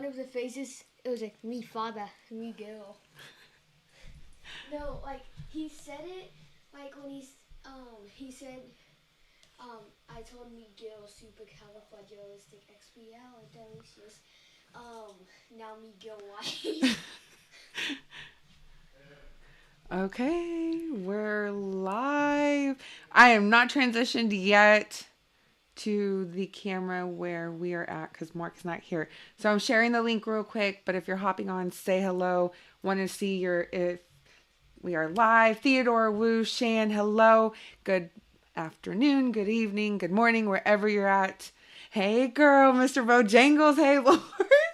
of the faces, it was like, mi father, Miguel. No, like, he said it, like, when he said, I told Miguel supercalifragilisticexpialidocious. Now Miguel White. Okay, we're live. I am not transitioned yet to the camera where we are at because Mark's not here. So I'm sharing the link real quick, but if you're hopping on, say hello. Want to see if we are live. Theodore, Wu, Shan, hello. Good afternoon, good evening, good morning, wherever you're at. Hey girl, Mr. Bojangles. Hey Lord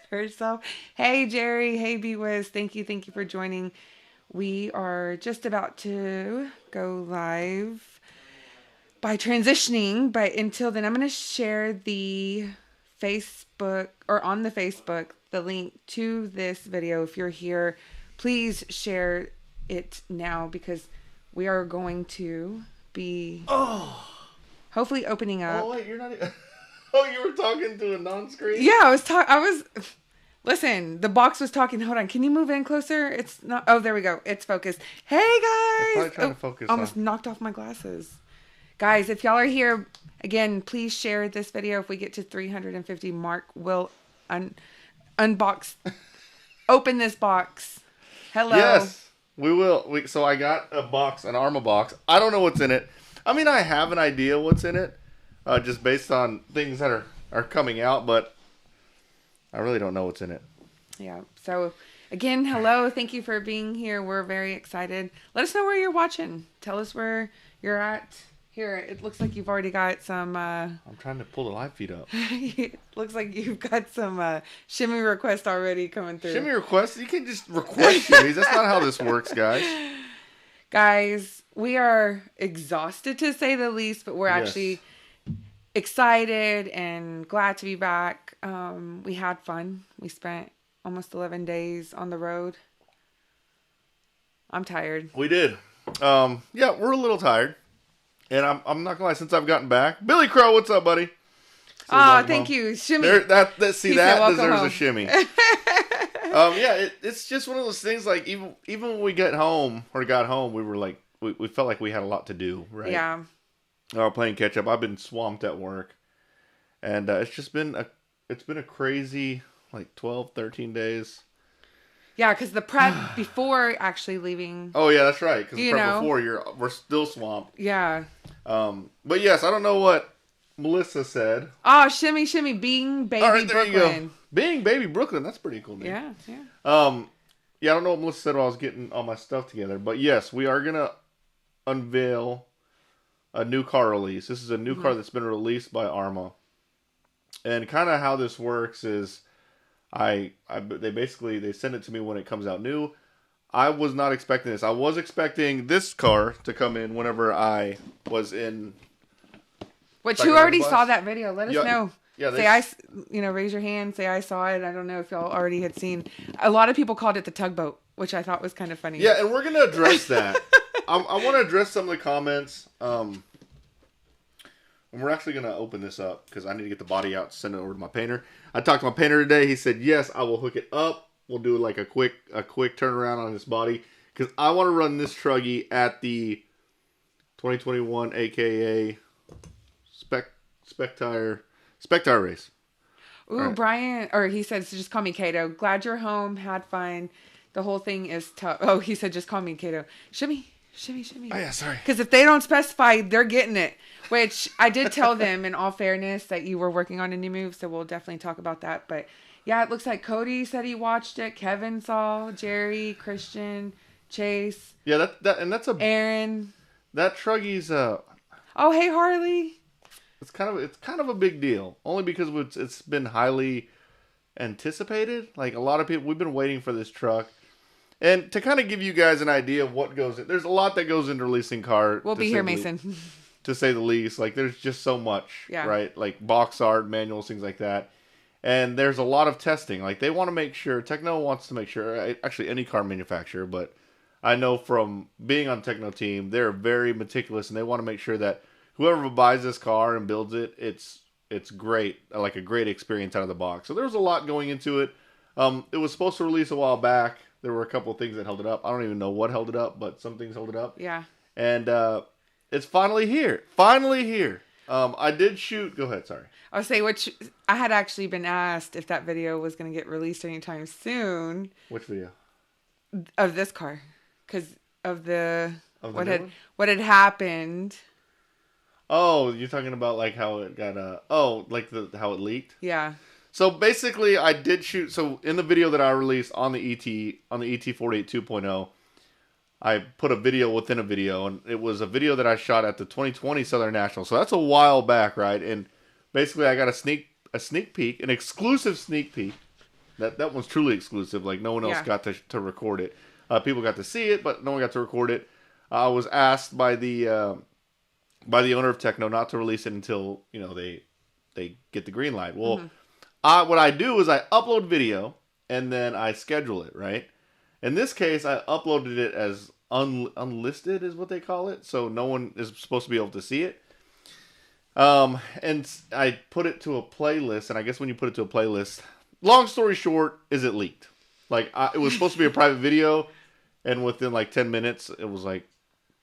herself. Hey Jerry. Hey B-Wiz. Thank you for joining. We are just about to go live by transitioning, but until then, I'm going to share the Facebook, or on the Facebook, the link to this video. If you're here, please share it now because we are going to be hopefully opening up. Oh, wait, you're not even... Oh, you were talking to a non-screen? Yeah, I was... Listen, the box was talking. Hold on. Can you move in closer? It's not... Oh, there we go. It's focused. Hey, guys! Probably trying to focus almost knocked off my glasses. Guys, if y'all are here, again, please share this video. If we get to 350, Mark will unbox... open this box. Hello. Yes, we will. So I got a box, an Arrma box. I don't know what's in it. I mean, I have an idea what's in it, just based on things that are coming out, but I really don't know what's in it. Yeah. So, again, hello. Thank you for being here. We're very excited. Let us know where you're watching. Tell us where you're at. Here, it looks like you've already got some... I'm trying to pull the live feed up. It looks like you've got some shimmy requests already coming through. Shimmy requests? You can just request shimmies. That's not how this works, guys. Guys, we are exhausted to say the least, but we're actually excited and glad to be back. We had fun. We spent almost 11 days on the road. I'm tired. We did. Yeah, we're a little tired. And I'm not gonna lie, since I've gotten back, Billy Crow, what's up, buddy? Thank you, shimmy. That deserves home. a shimmy. Yeah, it's just one of those things. Like even when we got home, we were like, we felt like we had a lot to do, right? Yeah. Playing catch up. I've been swamped at work, and it's just been a crazy like 12, 13 days. Yeah, because the prep before actually leaving. Oh yeah, that's right. Because the prep before we're still swamped. Yeah. But yes, I don't know what Melissa said. Oh, shimmy, shimmy, being baby there Brooklyn. You go. Being baby Brooklyn, that's pretty cool. Dude. Yeah. Yeah, I don't know what Melissa said while I was getting all my stuff together, but yes, we are gonna unveil a new car release. This is a new car that's been released by Arrma, and kind of how this works is, they send it to me when it comes out new. I was not expecting this. I was expecting this car to come in whenever I was in. But you already saw that video. Let us know. Yeah, raise your hand. Say I saw it. I don't know if y'all already had seen. A lot of people called it the tugboat, which I thought was kind of funny. Yeah, and we're gonna address that. I want to address some of the comments. And we're actually gonna open this up because I need to get the body out, send it over to my painter. I talked to my painter today. He said yes, I will hook it up. We'll do like a quick turnaround on this body because I want to run this Truggy at the 2021 AKA Spec Tire race. Ooh, right. Brian, or he said, so just call me Kato. Glad you're home. Had fun. The whole thing is tough. Oh, he said, just call me Kato. Shimmy. Oh yeah, sorry. Because if they don't specify, they're getting it. Which I did tell them, in all fairness, that you were working on a new move. So we'll definitely talk about that. But yeah, it looks like Cody said he watched it. Kevin saw. Jerry, Christian, Chase. Yeah, that's Aaron. That Truggy's Oh, hey Harley. It's kind of a big deal, only because it's been highly anticipated. Like a lot of people, we've been waiting for this truck, and to kind of give you guys an idea of what goes in. There's a lot that goes into releasing car. We'll be here, Mason. To say the least, like there's just so much, right? Like box art, manuals, things like that. And there's a lot of testing. Like they want to make sure, Techno wants to make sure, actually any car manufacturer, but I know from being on Techno team, they're very meticulous and they want to make sure that whoever buys this car and builds it, it's great, like a great experience out of the box. So there's a lot going into it. It was supposed to release a while back. There were a couple of things that held it up. I don't even know what held it up, but some things held it up. Yeah. And it's finally here. Finally here. I did shoot. Go ahead. Sorry. I would say, which I had actually been asked if that video was going to get released anytime soon. Which video? Of this car, because of what had happened. Oh, you're talking about like how it got how it leaked? Yeah. So basically I did shoot, so in the video that I released on the ET 48 2.0, I put a video within a video, and it was a video that I shot at the 2020 Southern National. So that's a while back, right? And basically I got a sneak peek, an exclusive sneak peek. That one's truly exclusive. Like no one else got to record it. People got to see it, but no one got to record it. I was asked by the owner of Techno not to release it until they get the green light. Well, what I do is I upload video and then I schedule it. Right. In this case, I uploaded it as unlisted, is what they call it. So no one is supposed to be able to see it. And I put it to a playlist, and I guess when you put it to a playlist, long story short, is it leaked? Like it was supposed to be a private video, and within like 10 minutes, it was like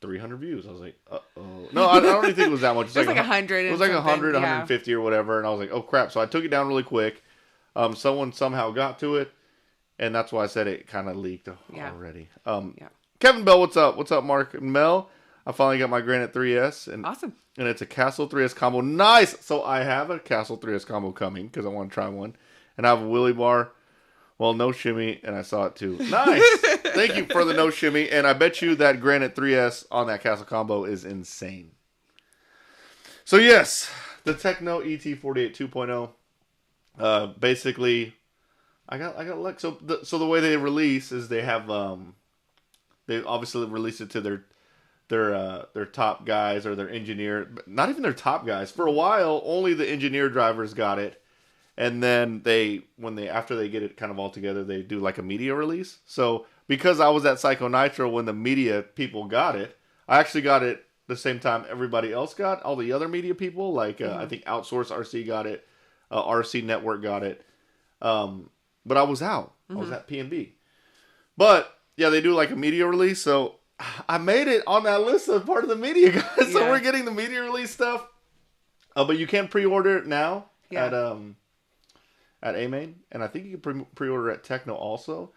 300 views. I was like, uh-oh. No, I don't even think it was that much. It was like 100. It was like 100, 150 or whatever, and I was like, oh crap. So I took it down really quick. Someone somehow got to it, and that's why I said it kind of leaked already. Kevin Bell, what's up? What's up, Mark and Mel? I finally got my Granite 3S. And, awesome. And it's a Castle 3S combo. Nice! So I have a Castle 3S combo coming because I want to try one. And I have a wheelie bar. Well, no shimmy, and I saw it too. Nice! Thank you for the no shimmy. And I bet you that Granite 3S on that Castle combo is insane. So yes, the Techno ET48 2.0. Basically, I got luck. So the way they release is they have they obviously release it to their top guys or their engineer, not even their top guys. For a while, only the engineer drivers got it. And then after they get it kind of all together, they do like a media release. So because I was at Psycho Nitro when the media people got it, I actually got it the same time everybody else got, all the other media people. Like I think Outsource RC got it, RC Network got it. But I was out. I was at PNB. But yeah, they do like a media release. So I made it on that list of part of the media guys. So we're getting the media release stuff. But you can pre-order it now at A-Main, and I think you can pre-order at Techno also.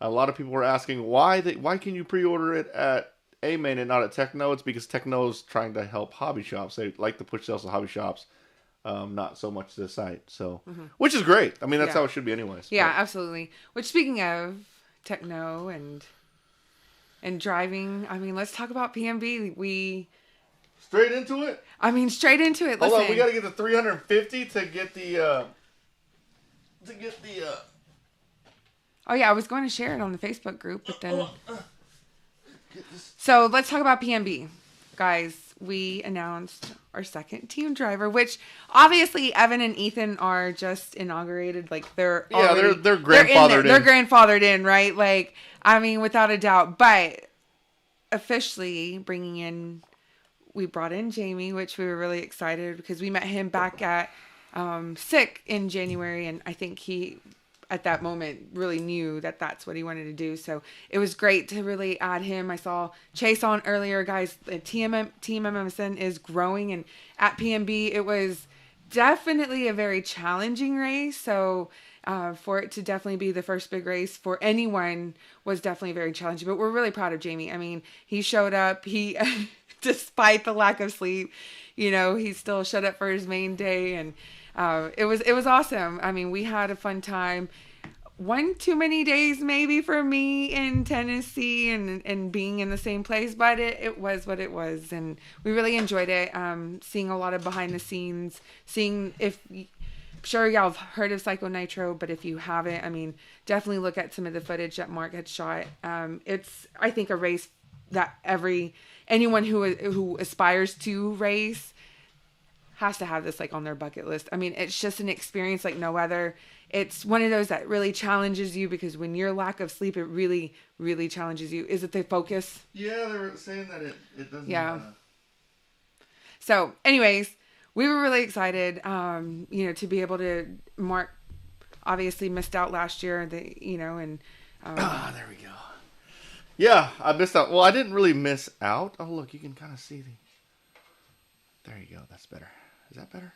A lot of people were asking why can you pre-order it at A-Main and not at Techno? It's because Techno's trying to help hobby shops. They like to push sales to hobby shops, not so much the site. So, which is great. I mean, that's how it should be anyways. Yeah, absolutely. Which, speaking of Techno and driving, I mean, let's talk about PMB. Straight into it? I mean, straight into it. Hold Listen. on, we got to get the 350 to get the Oh yeah, I was going to share it on the Facebook group, but then. So let's talk about PMB, guys. We announced our second team driver, which obviously Evan and Ethan are just inaugurated. Like they're grandfathered in. They're grandfathered in, right? Like, I mean, without a doubt. But officially bringing in. We brought in Jamie, which we were really excited because we met him back at SICK in January. And I think he, at that moment, really knew that that's what he wanted to do. So it was great to really add him. I saw Chase on earlier, guys. The Team MMSN is growing. And at PMB, it was definitely a very challenging race. So for it to definitely be the first big race for anyone was definitely very challenging. But we're really proud of Jamie. I mean, he showed up. He... Despite the lack of sleep, he still showed up for his main day, and it was awesome. I mean, we had a fun time. One too many days maybe for me in Tennessee and being in the same place, but it was what it was, and we really enjoyed it. Seeing a lot of behind the scenes, sure y'all have heard of Psycho Nitro, but if you haven't, I mean, definitely look at some of the footage that Mark had shot. It's, I think, a race that anyone who aspires to race has to have this like on their bucket list. I mean, it's just an experience like no other. It's one of those that really challenges you because when your lack of sleep, it really, really challenges you. Is it the focus? Yeah, they were saying that it doesn't. Yeah. So, anyways, we were really excited, to be able to Mark obviously missed out last year. And there we go. Yeah, I missed out. Well, I didn't really miss out. Oh, look, you can kind of see the. There you go. That's better. Is that better?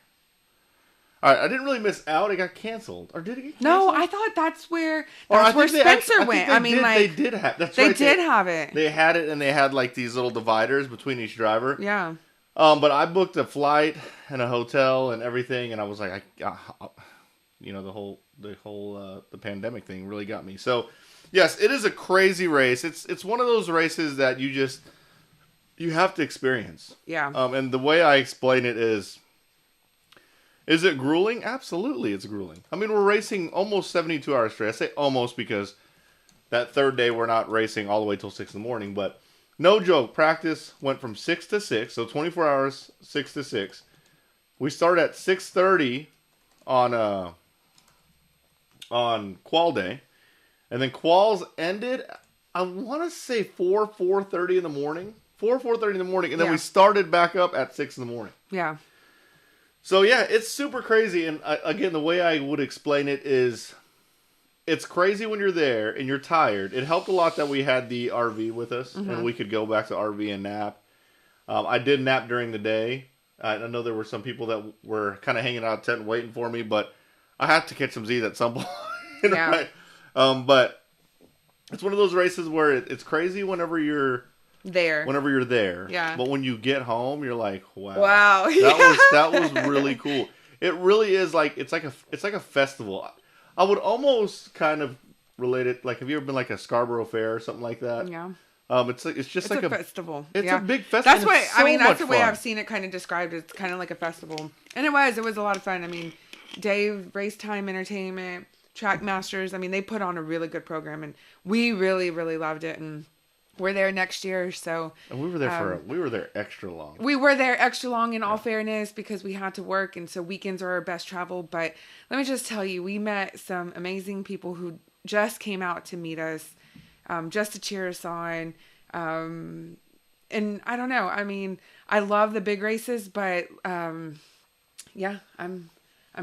All right, I didn't really miss out. It got canceled, or did it get canceled? No, I thought that's where Spencer went. They did have. That's they right. did have it. They had it, and they had like these little dividers between each driver. Yeah. But I booked a flight and a hotel and everything, and I was like, the pandemic thing really got me. So, yes, it is a crazy race. It's one of those races that you have to experience. Yeah. And the way I explain it is it grueling? Absolutely, it's grueling. I mean, we're racing almost 72 hours straight. I say almost because that third day we're not racing all the way till 6 in the morning, but no joke, practice went from 6 to 6, so 24 hours, 6 to 6. We started at 6:30 on qual day, and then quals ended, I want to say 4:30 in the morning. 4:30 in the morning, and then we started back up at 6 in the morning. Yeah. So, yeah, it's super crazy, and again, the way I would explain it is it's crazy when you're there and you're tired. It helped a lot that we had the RV with us, and we could go back to RV and nap. I did nap during the day. I know there were some people that were kind of hanging out tent and waiting for me, but I had to catch some Z's at some point. Yeah. Right? But it's one of those races where it's crazy whenever you're there. Yeah. But when you get home, you're like, wow. Wow. That was really cool. It really is like it's like a festival. I would almost kind of relate it, like, have you ever been like a Scarborough Fair or something like that? Yeah. It's just like a festival. It's a big festival. That's what that's the way fun. I've seen it kind of described. It's kind of like a festival, and it was a lot of fun. I mean, Dave, Race Time Entertainment, Track Masters. I mean, they put on a really good program, and we really, really loved it. And we're there next year, so. And we were there we were there extra long. We were there extra long, in all fairness, because we had to work, and so weekends are our best travel. But let me just tell you, we met some amazing people who just came out to meet us, just to cheer us on. And I don't know. I mean, I love the big races, but yeah, I'm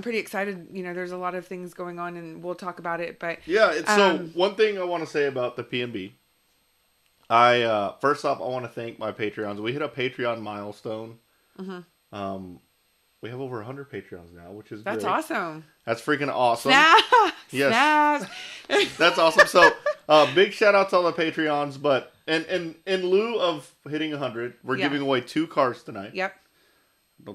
pretty excited. You know, there's a lot of things going on, and we'll talk about it. But yeah, so one thing I want to say about the PNB. First off, I want to thank my Patreons. We hit a Patreon milestone. Mm-hmm. We have over 100 Patreons now, which is That's great. Awesome. That's freaking awesome. Yes. That's awesome. So, big shout out to all the Patreons. But in lieu of hitting 100, we're giving away 2 cars tonight. Yep.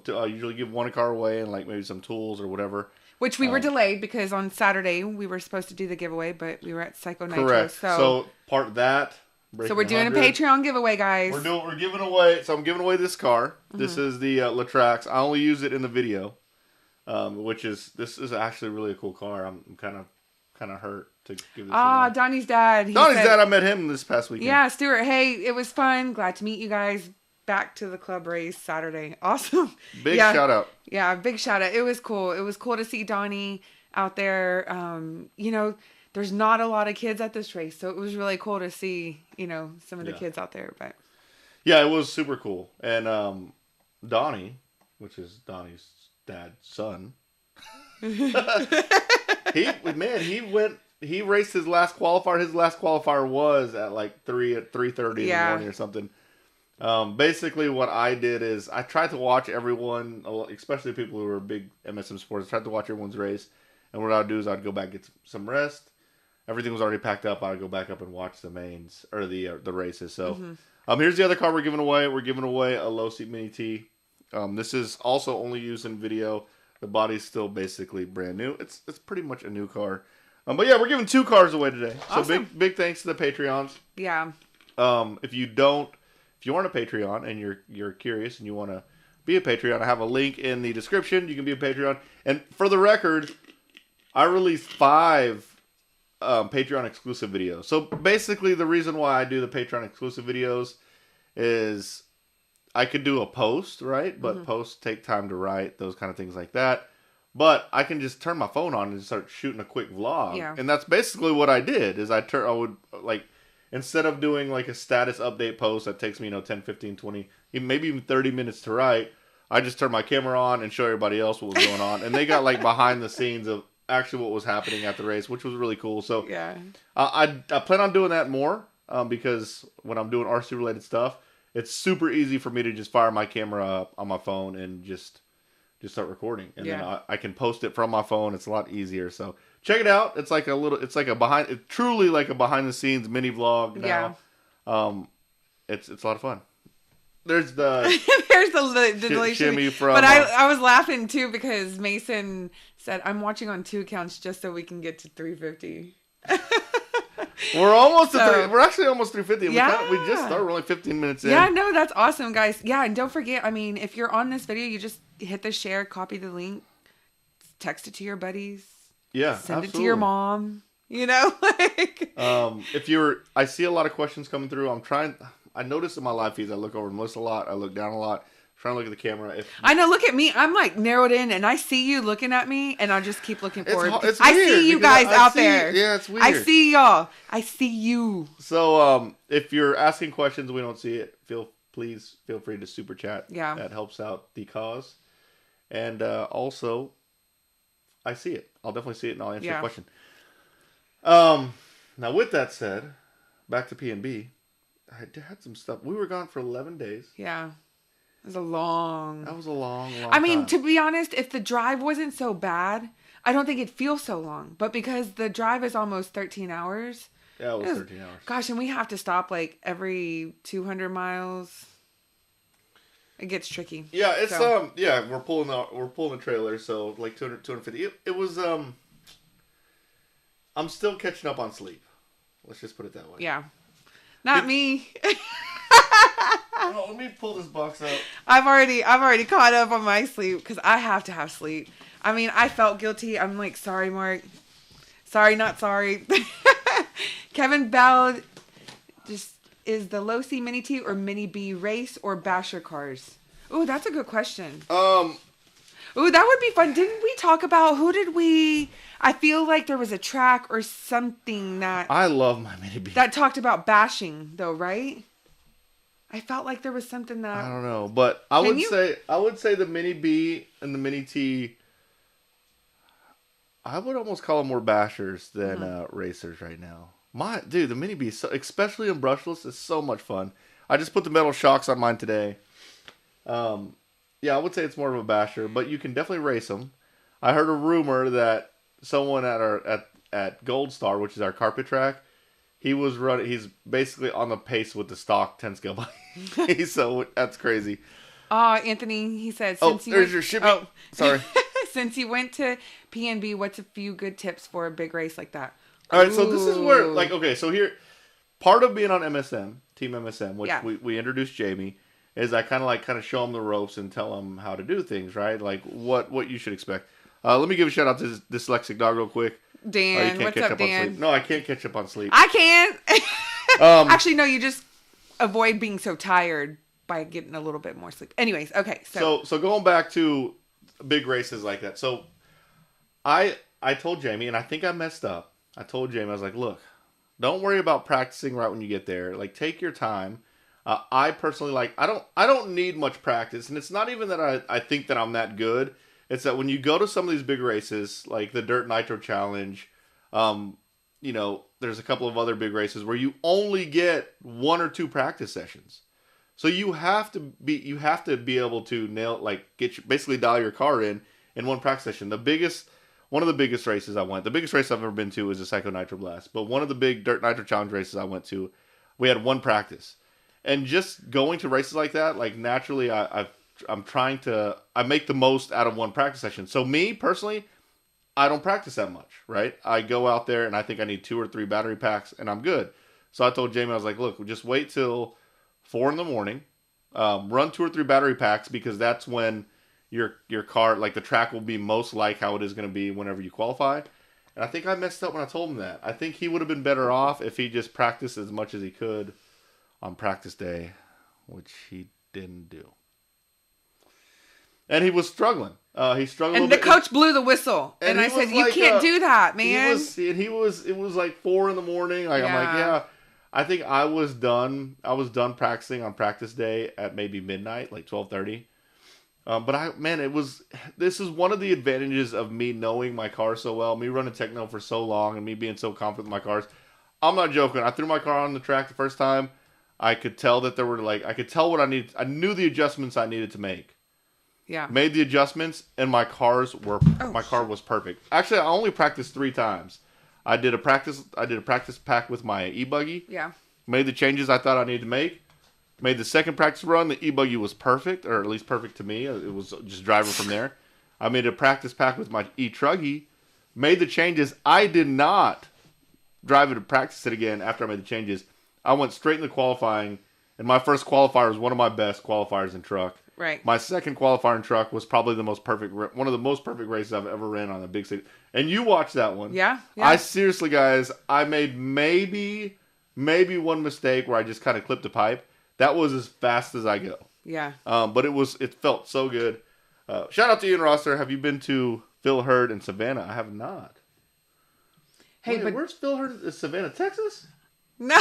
I usually give 1 car away and like maybe some tools or whatever. Which we were delayed because on Saturday we were supposed to do the giveaway, but we were at Psycho Nitro. Correct. So part that. So we're doing 100. A Patreon giveaway, guys. We're giving away. So I'm giving away this car. Mm-hmm. This is the Latrax. I only use it in the video, this is actually really a cool car. I'm kind of hurt to give this. Donnie's dad. Dad. I met him this past weekend. Yeah, Stuart. Hey, it was fun. Glad to meet you guys. Back to the club race Saturday. Awesome. Big shout out. Yeah, big shout out. It was cool. It was cool to see Donnie out there. You know, there's not a lot of kids at this race, so it was really cool to see, you know, some of the kids out there. But yeah, it was super cool. And Donnie, which is Donnie's dad's son, he raced his last qualifier. His last qualifier was at like 3:30 in the morning or something. Basically what I did is I tried to watch everyone, especially people who are big MSM supporters, tried to watch everyone's race. And what I'd do is I'd go back and get some rest. Everything was already packed up. I'd go back up and watch the mains or the races. So, here's the other car we're giving away. We're giving away a low seat Mini T. This is also only used in video. The body's still basically brand new. It's pretty much a new car. But yeah, we're giving 2 cars away today. Awesome. So big thanks to the Patreons. Yeah. If you aren't a Patreon and you're curious and you want to be a Patreon, I have a link in the description. You can be a Patreon. And for the record, I released 5 Patreon exclusive videos. So basically the reason why I do the Patreon exclusive videos is I could do a post, right? But posts take time to write, those kind of things like that. But I can just turn my phone on and start shooting a quick vlog. Yeah. And that's basically what I did is I would like, instead of doing like a status update post that takes me, 10, 15, 20, maybe even 30 minutes to write, I just turn my camera on and show everybody else what was going on. And they got like behind the scenes of actually what was happening at the race, which was really cool. So Yeah. I plan on doing that more because when I'm doing RC related stuff, it's super easy for me to just fire my camera up on my phone and just start recording, and then I can post it from my phone. It's a lot easier. So check it out. It's like truly like a behind the scenes mini vlog now. Yeah. It's a lot of fun. There's the shimmy from. But I was laughing too because Mason said I'm watching on 2 accounts just so we can get to 350. We're almost we're actually almost 350. Yeah. We just started. We're only 15 minutes in. Yeah, no, that's awesome, guys. Yeah, and don't forget, I mean, if you're on this video, you just hit the share, copy the link, text it to your buddies. Yeah, send it to your mom. You know, I see a lot of questions coming through. I notice in my live feeds, I look over and list a lot. I look down a lot. Trying to look at the camera. I know, look at me. I'm like narrowed in and I see you looking at me and I'll just keep looking forward. It's I see you guys out there. Yeah, it's weird. I see y'all. I see you. So if you're asking questions we don't see it, please feel free to super chat. Yeah. That helps out the cause. And also, I see it. I'll definitely see it and I'll answer your question. Now with that said, back to P&B. I had some stuff. We were gone for 11 days. Yeah. That was a long I mean, time. to be honest, if the drive wasn't so bad, I don't think it'd feel so long. But because the drive is almost 13 hours. Yeah, it was 13 hours. Gosh, and we have to stop like every 200 miles. It gets tricky. Yeah, it's we're pulling the trailer, so like 200, 250. It was I'm still catching up on sleep. Let's just put it that way. Yeah. Not me. Oh, let me pull this box out. I've already caught up on my sleep because I have to have sleep. I mean, I felt guilty. I'm like, sorry, Mark. Sorry, not sorry. Kevin Bell is the low C Mini T or Mini B race or basher cars? Ooh, that's a good question. Ooh, that would be fun. Didn't we talk about I feel like there was a track or something that I love my Mini B. That talked about bashing though, right? I felt like there was something that I don't know, but I would say the Mini B and the Mini T, I would almost call them more bashers than racers right now. The Mini B, especially in brushless, is so much fun. I just put the metal shocks on mine today. Yeah, I would say it's more of a basher, but you can definitely race them. I heard a rumor that someone at Gold Star, which is our carpet track, he's basically on the pace with the stock 10 scale bike. So that's crazy. Anthony, he said, there's your shipping. Oh, sorry. Since you went to P&B, what's a few good tips for a big race like that? All right, so this is where, so here, part of being on MSM, Team MSM, which we introduced Jamie, is I kind of show him the ropes and tell him how to do things, right? Like what you should expect. Let me give a shout out to this dyslexic dog real quick. Dan, what's up, Dan? No, I can't catch up on sleep. I can. Actually, no, you just avoid being so tired by getting a little bit more sleep. Anyways, okay. So going back to big races like that. So I told Jamie, and I think I messed up. I told Jamie, I was like, look, don't worry about practicing right when you get there. Like, take your time. I personally I don't need much practice, and it's not even that I think that I'm that good. It's that when you go to some of these big races, like the Dirt Nitro Challenge, there's a couple of other big races where you only get 1 or 2 practice sessions. So you have to be able to basically dial your car in one practice session. One of the biggest races the biggest race I've ever been to is the Psycho Nitro Blast. But one of the big Dirt Nitro Challenge races I went to, we had 1 practice. And just going to races like that, like naturally I make the most out of 1 practice session. So me personally, I don't practice that much, right? I go out there and I think I need 2 or 3 battery packs and I'm good. So I told Jamie, I was like, look, just wait till 4 a.m, run 2 or 3 battery packs because that's when your car, like the track will be most like how it is going to be whenever you qualify. And I think I messed up when I told him that. I think he would have been better off if he just practiced as much as he could on practice day, which he didn't do. And he was struggling. He struggled. And the coach blew the whistle, and I said, "You can't do that, man." It was like 4 a.m. I'm like, yeah. I think I was done. I was done practicing on practice day at maybe midnight, like 12:30. This is one of the advantages of me knowing my car so well, me running techno for so long, and me being so confident with my cars. I'm not joking. I threw my car on the track the first time. I could tell that there were I could tell what I needed. I knew the adjustments I needed to make. Yeah. Made the adjustments, and my car was perfect. Actually, I only practiced 3 times. I did a practice pack with my e-buggy. Yeah. Made the changes I thought I needed to make. Made the second practice run. The e-buggy was perfect, or at least perfect to me. It was just driving from there. I made a practice pack with my e-Truggy. Made the changes. I did not drive it to practice it again after I made the changes. I went straight into qualifying, and my first qualifier was one of my best qualifiers in truck. Right. My second qualifier in truck was probably one of the most perfect races I've ever ran on a big stage. And you watched that one. Yeah. I seriously, guys, I made maybe one mistake where I just kind of clipped a pipe. That was as fast as I go. Yeah. But it felt so good. Shout out to Ian Rosser. Have you been to Phil Hurd in Savannah? I have not. Hey, but where's Phil Hurd? Is Savannah, Texas? No,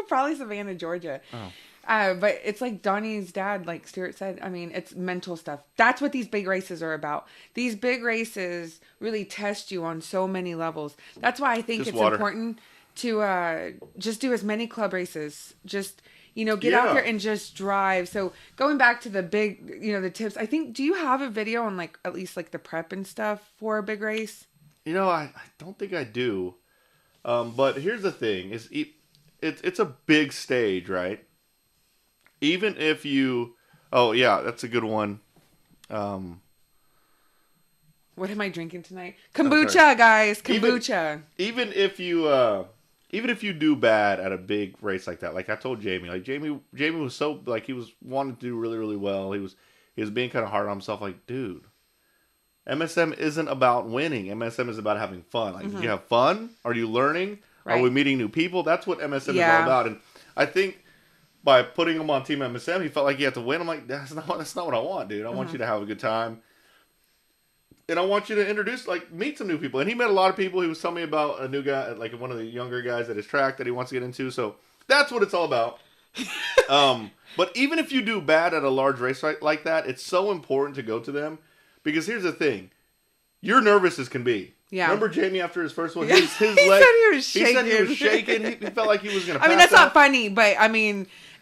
probably Savannah, Georgia. Oh. But it's like Donnie's dad, like Stuart said. I mean, it's mental stuff. That's what these big races are about. These big races really test you on so many levels. That's why I think it's important to just do as many club races. Just, get out there and just drive. So going back to the big, the tips, I think, do you have a video on at least the prep and stuff for a big race? I don't think I do. But here's the thing: it's a big stage, right? Even if you, that's a good one. What am I drinking tonight? Kombucha, guys, kombucha. Even if you do bad at a big race like that, like I told Jamie, Jamie was so he was wanting to do really, really well. He was being kind of hard on himself. Like, dude, MSM isn't about winning. MSM is about having fun. Do you have fun? Are you learning? Right. Are we meeting new people? That's what MSM is all about. And I think by putting him on Team MSM, he felt like he had to win. I'm like, that's not what I want, dude. I want you to have a good time. And I want you to meet some new people. And he met a lot of people. He was telling me about a new guy, one of the younger guys at his track that he wants to get into. So that's what it's all about. But even if you do bad at a large race like that, it's so important to go to them. Because here's the thing. You're nervous as can be. Yeah. Remember Jamie after his first one? Yeah. His leg, he said he was shaking. He felt like he was going to pass out. That's not funny, but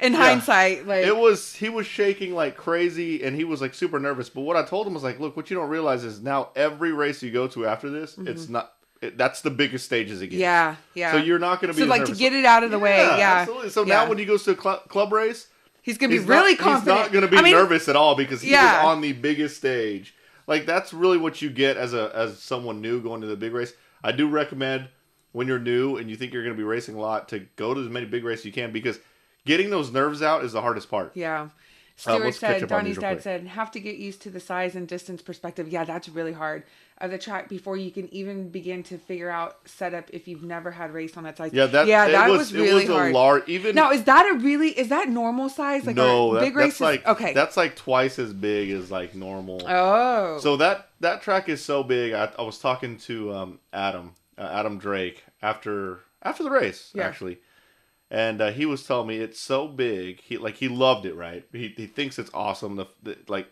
in hindsight, he was shaking like crazy, and he was super nervous. But what I told him was look, what you don't realize is now every race you go to after this, it's not. That's the biggest stages again. Yeah, yeah. So you're not going to be nervous. To get it out of the way. Yeah, absolutely. So now when he goes to a club race, he's going to be really confident. He's not going to be nervous at all because he was on the biggest stage. That's really what you get as someone new going to the big race. I do recommend when you're new and you think you're going to be racing a lot to go to as many big races as you can because getting those nerves out is the hardest part. Yeah. Stuart said, Donnie's dad said, have to get used to the size and distance perspective. Yeah, that's really hard of the track before you can even begin to figure out setup if you've never had race on that size. Yeah, that was really hard. Now, is that normal size? No, big races? Okay. That's twice as big as normal. Oh. So that track is so big. I was talking to Adam Drake after the race, actually. And he was telling me it's so big. He loved it, right? He thinks it's awesome.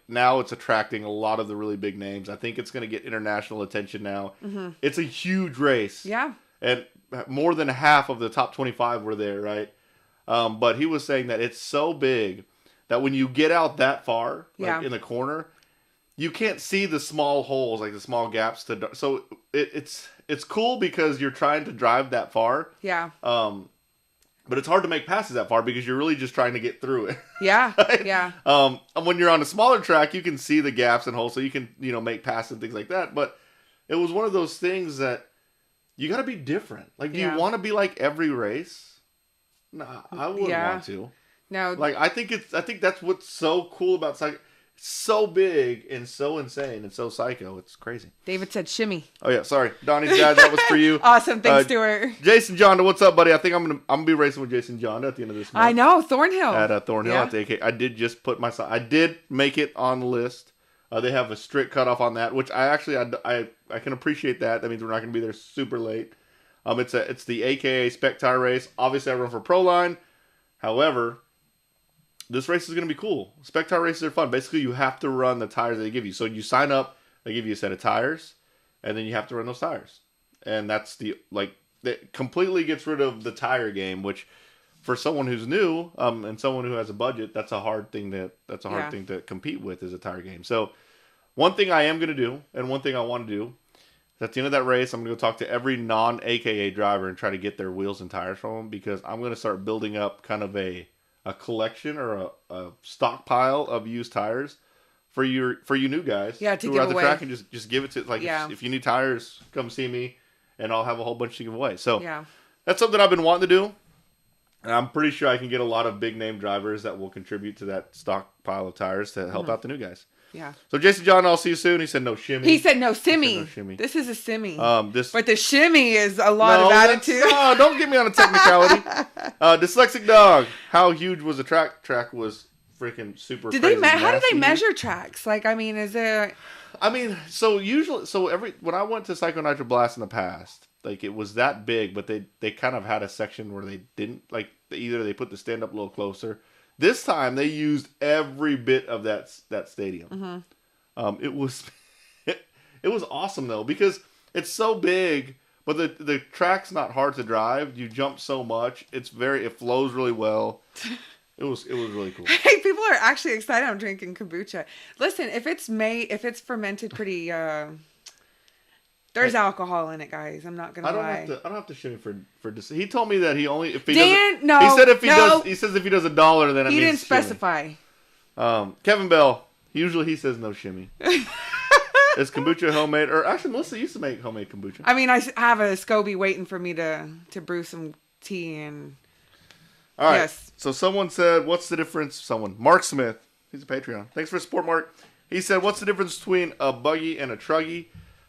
Now it's attracting a lot of the really big names. I think it's going to get international attention now. Mm-hmm. It's a huge race. Yeah. And more than half of the top 25 were there, right? But he was saying that it's so big that when you get out that far, in the corner, you can't see the small holes, the small gaps. So it's cool because you're trying to drive that far. Yeah. But it's hard to make passes that far because you're really just trying to get through it. Yeah, right? Yeah. When you're on a smaller track, you can see the gaps and holes, so you can make passes and things like that. But it was one of those things that you got to be different. Do you want to be like every race? Nah, I wouldn't want to. No. I think that's what's so cool about cycling. So big and so insane and so psycho. It's crazy. David said shimmy. Oh yeah, sorry. Donnie's dad, that was for you. Awesome. Thanks, Stuart. Jason Jonda, what's up, buddy? I think I'm gonna be racing with Jason Jonda at the end of this month. I know, Thornhill. At Thornhill at the AK. I did just put I did make it on the list. They have a strict cutoff on that, which I can appreciate that. That means we're not gonna be there super late. It's the AKA Spec Tire race. Obviously I run for Proline. However, this race is going to be cool. Spec tire races are fun. Basically, you have to run the tires they give you. So you sign up, they give you a set of tires, and then you have to run those tires. And that's that completely gets rid of the tire game, which for someone who's new and someone who has a budget, that's a hard thing to compete with is a tire game. So one thing I am going to do, and one thing I want to do, is at the end of that race, I'm going to go talk to every non-AKA driver and try to get their wheels and tires from them, because I'm going to start building up kind of a collection or a stockpile of used tires for you new guys. Yeah, to who give are at the away. track, and just give it to if you need tires, come see me, and I'll have a whole bunch to give away. So that's something I've been wanting to do. And I'm pretty sure I can get a lot of big name drivers that will contribute to that stockpile of tires to help out the new guys. Yeah. So Jason John, I'll see you soon. He said no shimmy. He said no simmy. This is a simmy. But the shimmy is a lot of attitude. No, don't get me on a technicality. Dyslexic dog. How huge was the track? Track was freaking super. Did crazy, they? How do they nasty. measure tracks? Like, I mean, is there? I mean, when I went to Psycho Nitro Blast in the past, like it was that big, but they kind of had a section where they didn't either they put the stand up a little closer. This time they used every bit of that stadium. Mm-hmm. It was awesome though, because it's so big, but the track's not hard to drive. You jump so much. It flows really well. It was really cool. Hey, people are actually excited I'm drinking kombucha. Listen, if it's fermented pretty, there's alcohol in it, guys. I'm not gonna lie. I don't have to shimmy for this. He told me that he only if he Dan, doesn't. no, he said no. He says if he does $1, then it He means didn't specify. Shimmy. Kevin Bell. Usually he says no shimmy. Is kombucha homemade? Or actually, Melissa used to make homemade kombucha. I mean, I have a SCOBY waiting for me to brew some tea and. All right. Yes. So someone said, "What's the difference?" Mark Smith. He's a Patreon. Thanks for the support, Mark. He said, "What's the difference between a Buggy and a Truggy?"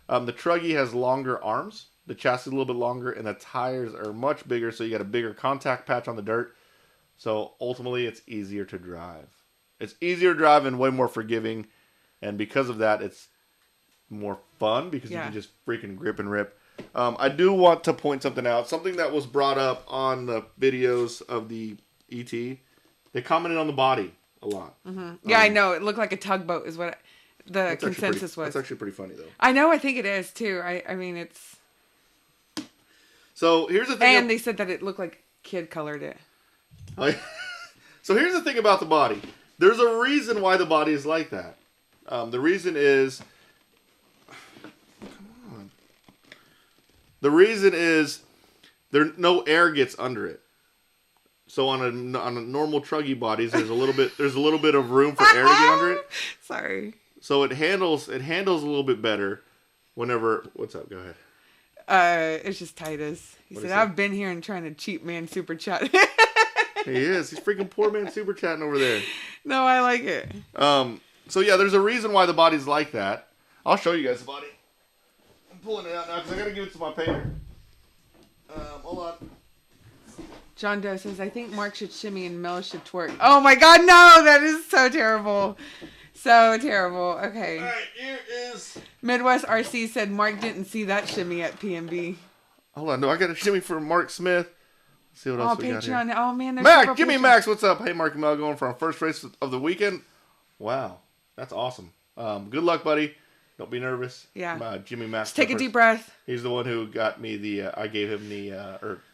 The Truggy has longer arms. The chassis is a little bit longer, and the tires are much bigger, so you got a bigger contact patch on the dirt. So ultimately, it's easier to drive. It's easier to drive and way more forgiving, and because of that, it's more fun because you can just freaking grip and rip. I do want to point something out. Something that was brought up on the videos of the ET. They commented on the body a lot. Mm-hmm. Yeah, I know. It looked like a tugboat is what the consensus was. That's actually pretty funny, though. I know. I think it is, too. I mean, it's... So, here's the thing... And they said that it looked like kid colored it. So, here's the thing about the body. There's a reason why the body is like that. The reason is... The reason is no air gets under it. So on a normal Truggy bodies, there's a little bit of room for air to get under it. Sorry. So it handles a little bit better whenever. What's up? Go ahead. It's just Titus. He What said, is that? "I've been here and trying to cheap man super chat." He is. He's freaking poor man super chatting over there. No, I like it. So yeah, there's a reason why the body's like that. I'll show you guys the body. I'm pulling it out now because I gotta give it to my painter. Hold on. John Doe says, "I think Mark should shimmy and Mel should twerk." Oh my God, no! That is so terrible. So terrible. Okay. All right, here is... Midwest RC said Mark didn't see that shimmy at PMB. Hold on, no, I got a shimmy for Mark Smith. Let's see what else we got here. Patreon. Oh man, there's Mac, Jimmy Patreon. Max, what's up? Hey, Mark and Mel, going for our first race of the weekend. Wow, that's awesome. Good luck, buddy. Don't be nervous. Yeah. Jimmy Max. Just take a deep breath. He's the one who got me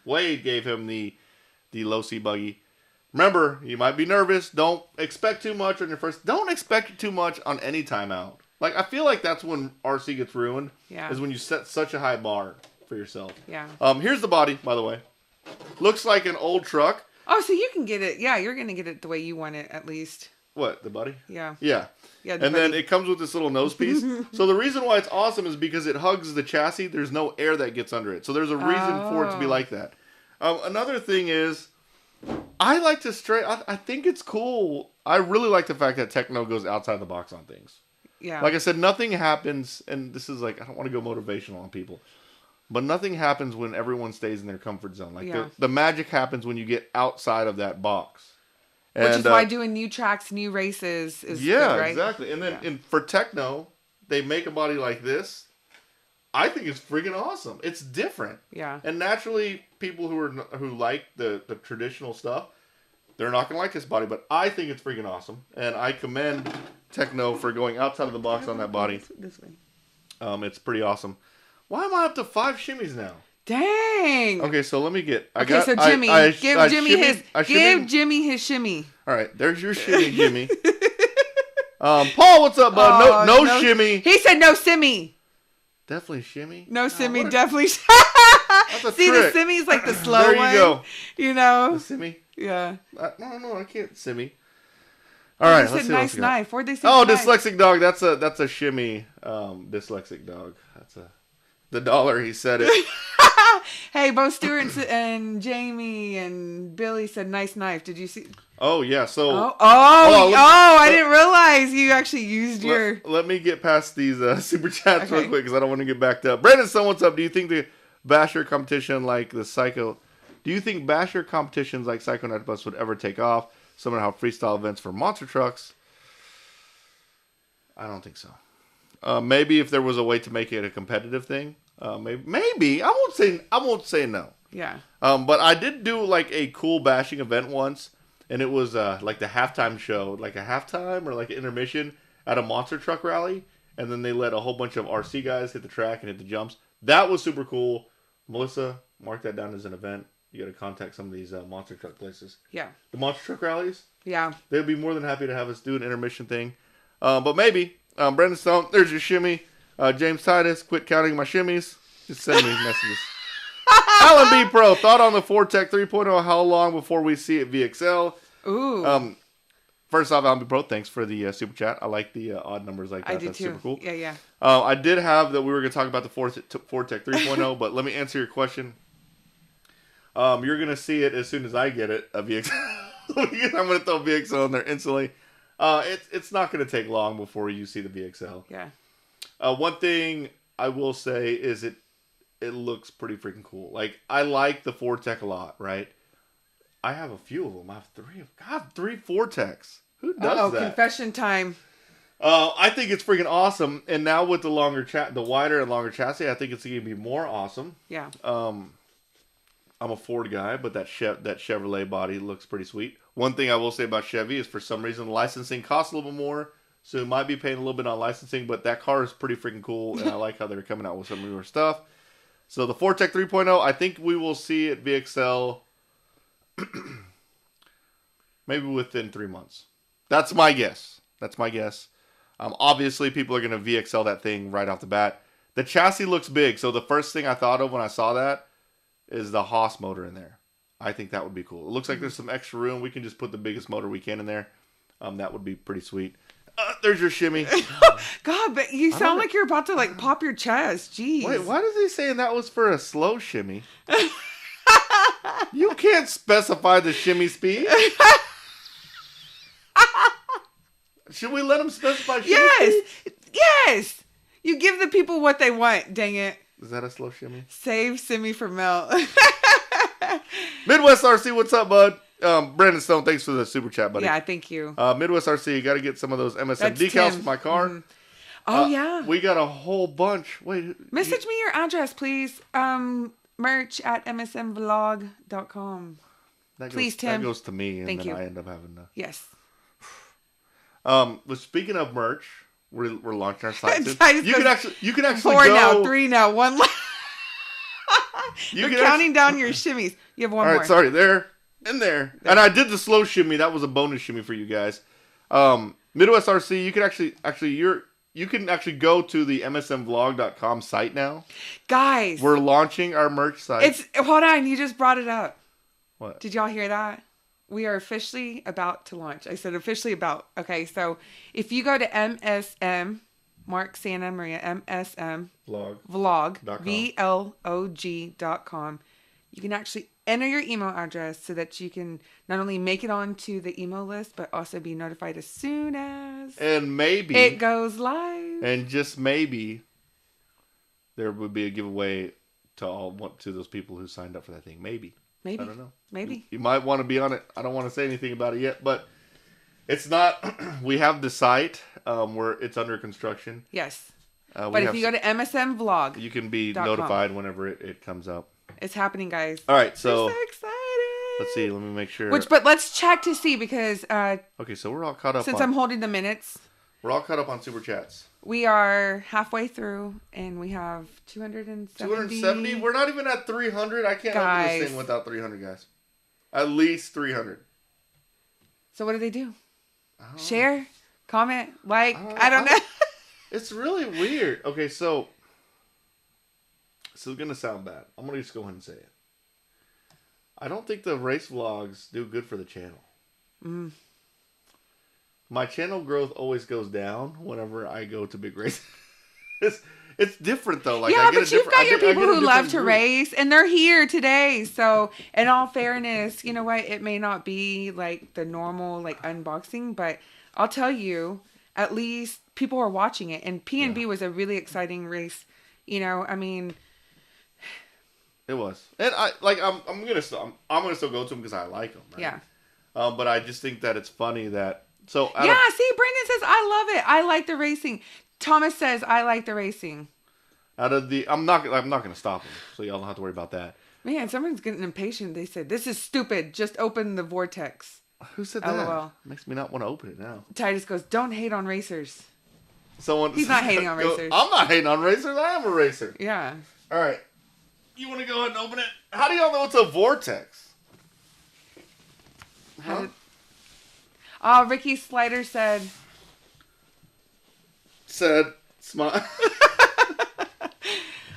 Wade gave him the low C buggy. Remember, you might be nervous. Don't expect too much on your first. Don't expect too much on any timeout. Like, I feel like that's when RC gets ruined. Yeah. Is when you set such a high bar for yourself. Yeah. Here's the body, by the way. Looks like an old truck. Oh, so you can get it. Yeah, you're gonna get it the way you want it, at least. What, the body? Yeah. Yeah. Yeah. And then it comes with this little nose piece. So the reason why it's awesome is because it hugs the chassis. There's no air that gets under it. So there's a reason for it to be like that. Another thing is, I like to I think it's cool. I really like the fact that Techno goes outside the box on things. Yeah. Like I said, nothing happens, and this is like, I don't want to go motivational on people, but nothing happens when everyone stays in their comfort zone. Like the magic happens when you get outside of that box. Which is why doing new tracks, new races is good, right? Exactly. And then for Techno, they make a body like this. I think it's freaking awesome. It's different. Yeah. And naturally, people who like the traditional stuff, they're not going to like this body, but I think it's freaking awesome. And I commend Techno for going outside of the box on that body. This way. It's pretty awesome. Why am I up to 5 shimmies now? Dang. Okay, so let me get. So Jimmy, give Jimmy his shimmy. All right, there's your shimmy, Jimmy. Paul, what's up, bud? No shimmy. He said no simmy. Definitely shimmy. No simmy, definitely. That's a See, trick. the simmy's like the slow there one. You go. You know. The simmy. Yeah. No, I can't simmy. All right, let's see nice knife. Where'd they say? Oh, dyslexic dog. That's a shimmy. Dyslexic dog. That's the dollar. He said it. Hey, both Stuart and Jamie and Billy said nice knife. Did you see? Oh yeah. So. I didn't realize you actually used your. Let me get past these super chats real quick because I don't want to get backed up. Brandon, what's up? Do you think the basher competition like the Psycho? Do you think basher competitions like Psycho Night Bus would ever take off? Similar to how freestyle events for monster trucks. I don't think so. Maybe if there was a way to make it a competitive thing. Maybe. I won't say no. Yeah. But I did do like a cool bashing event once, and it was like the halftime show, like a halftime or like an intermission at a monster truck rally, and then they let a whole bunch of RC guys hit the track and hit the jumps. That was super cool. Melissa, mark that down as an event. You got to contact some of these monster truck places. Yeah. The monster truck rallies. Yeah. They'd be more than happy to have us do an intermission thing. But maybe. Brendan Stone, there's your shimmy. James Titus, quit counting my shimmies. Just send me messages. Alan B. Pro, thought on the Vortex 3.0, how long before we see it VXL? Ooh. First off, Alan B. Pro, thanks for the super chat. I like the odd numbers like that. I did That's too. super cool. Yeah. I did have that we were going to talk about the Vortex 3.0, but let me answer your question. You're going to see it as soon as I get it, a VXL. I'm going to throw VXL in there instantly. It's not going to take long before you see the VXL. Yeah. One thing I will say is it looks pretty freaking cool. Like, I like the Vortex a lot, right? I have a few of them. I have 3 Vortex. Who does that? Confession time. I think it's freaking awesome. And now with the wider and longer chassis, I think it's going to be more awesome. Yeah. I'm a Ford guy, but that Chevrolet body looks pretty sweet. One thing I will say about Chevy is for some reason licensing costs a little bit more, so you might be paying a little bit on licensing, but that car is pretty freaking cool, and I like how they're coming out with some newer stuff. So the Vortex 3.0, I think we will see it VXL maybe within 3 months. That's my guess. Obviously, people are going to VXL that thing right off the bat. The chassis looks big, so the first thing I thought of when I saw that is the Haas motor in there. I think that would be cool. It looks like there's some extra room. We can just put the biggest motor we can in there. That would be pretty sweet. There's your shimmy. God, but you sound like you're about to like pop your chest. Jeez. Wait, why is he saying that was for a slow shimmy? You can't specify the shimmy speed. Should we let him specify shimmy speed? Yes. You give the people what they want, dang it. Is that a slow shimmy? Save Simmy for Mel. Midwest RC, what's up, bud? Brandon Stone, thanks for the super chat, buddy. Yeah, thank you. Midwest RC, you got to get some of those MSM That's decals Tim. for my car. Mm-hmm. Oh, yeah. We got a whole bunch. Wait. Message me your address, please. Merch at msmvlog.com. Please, Tim. That goes to me, and Thank then you. I end up having to... Yes. But speaking of merch, we're launching our site soon. You can actually 4 go... now, 3 now, 1 left. You're counting down your shimmies. You have one more. All right, sorry. There. And there. And I did the slow shimmy. That was a bonus shimmy for you guys. Midwest RC, you can you can actually go to the msmvlog.com site now. Guys. We're launching our merch site. Hold on, you just brought it up. What? Did y'all hear that? We are officially about to launch. I said officially about. Okay, so if you go to MSM, Mark Santa Maria, MSM vlog, VLOG.com, you can actually enter your email address so that you can not only make it onto the email list, but also be notified as soon as and maybe it goes live. And just maybe there would be a giveaway to those people who signed up for that thing. Maybe. I don't know. Maybe. You might want to be on it. I don't want to say anything about it yet, but it's not. We have the site where it's under construction. Yes. But if you go to MSM Vlog, you can be notified whenever it comes up. It's happening, guys. All right, so we're so excited. Let's see. Let me make sure. But let's check to see because Okay, so we're all caught up. Since I'm holding the minutes, we're all caught up on super chats. We are halfway through, and we have 270. 270? We're not even at 300. I can't open this thing without 300, guys. At least 300. So what do they do? Share, comment, like. I don't know. It's really weird. Okay, so it's gonna sound bad. I'm gonna just go ahead and say it. I don't think the race vlogs do good for the channel. My channel growth always goes down whenever I go to big races. It's different though. Like, yeah, but you've got your people who love to race, and they're here today. So, in all fairness, you know what? It may not be like the normal like unboxing, but I'll tell you, at least people are watching it. And P&B was a really exciting race. You know, I mean, it was, and I'm gonna still go to them because I like them. Right? Yeah. But I just think that it's funny that see, Brandon says I love it. I like the racing. Thomas says I like the racing. I'm not gonna stop them, so y'all don't have to worry about that. Man, someone's getting impatient. They said this is stupid. Just open the Vortex. Who said that? LOL. Makes me not want to open it now. Titus goes, don't hate on racers. He's not hating on racers. I'm not hating on racers. I am a racer. Yeah. All right. You want to go ahead and open it? How do y'all know it's a Vortex? Huh? Ricky Slider said, smile.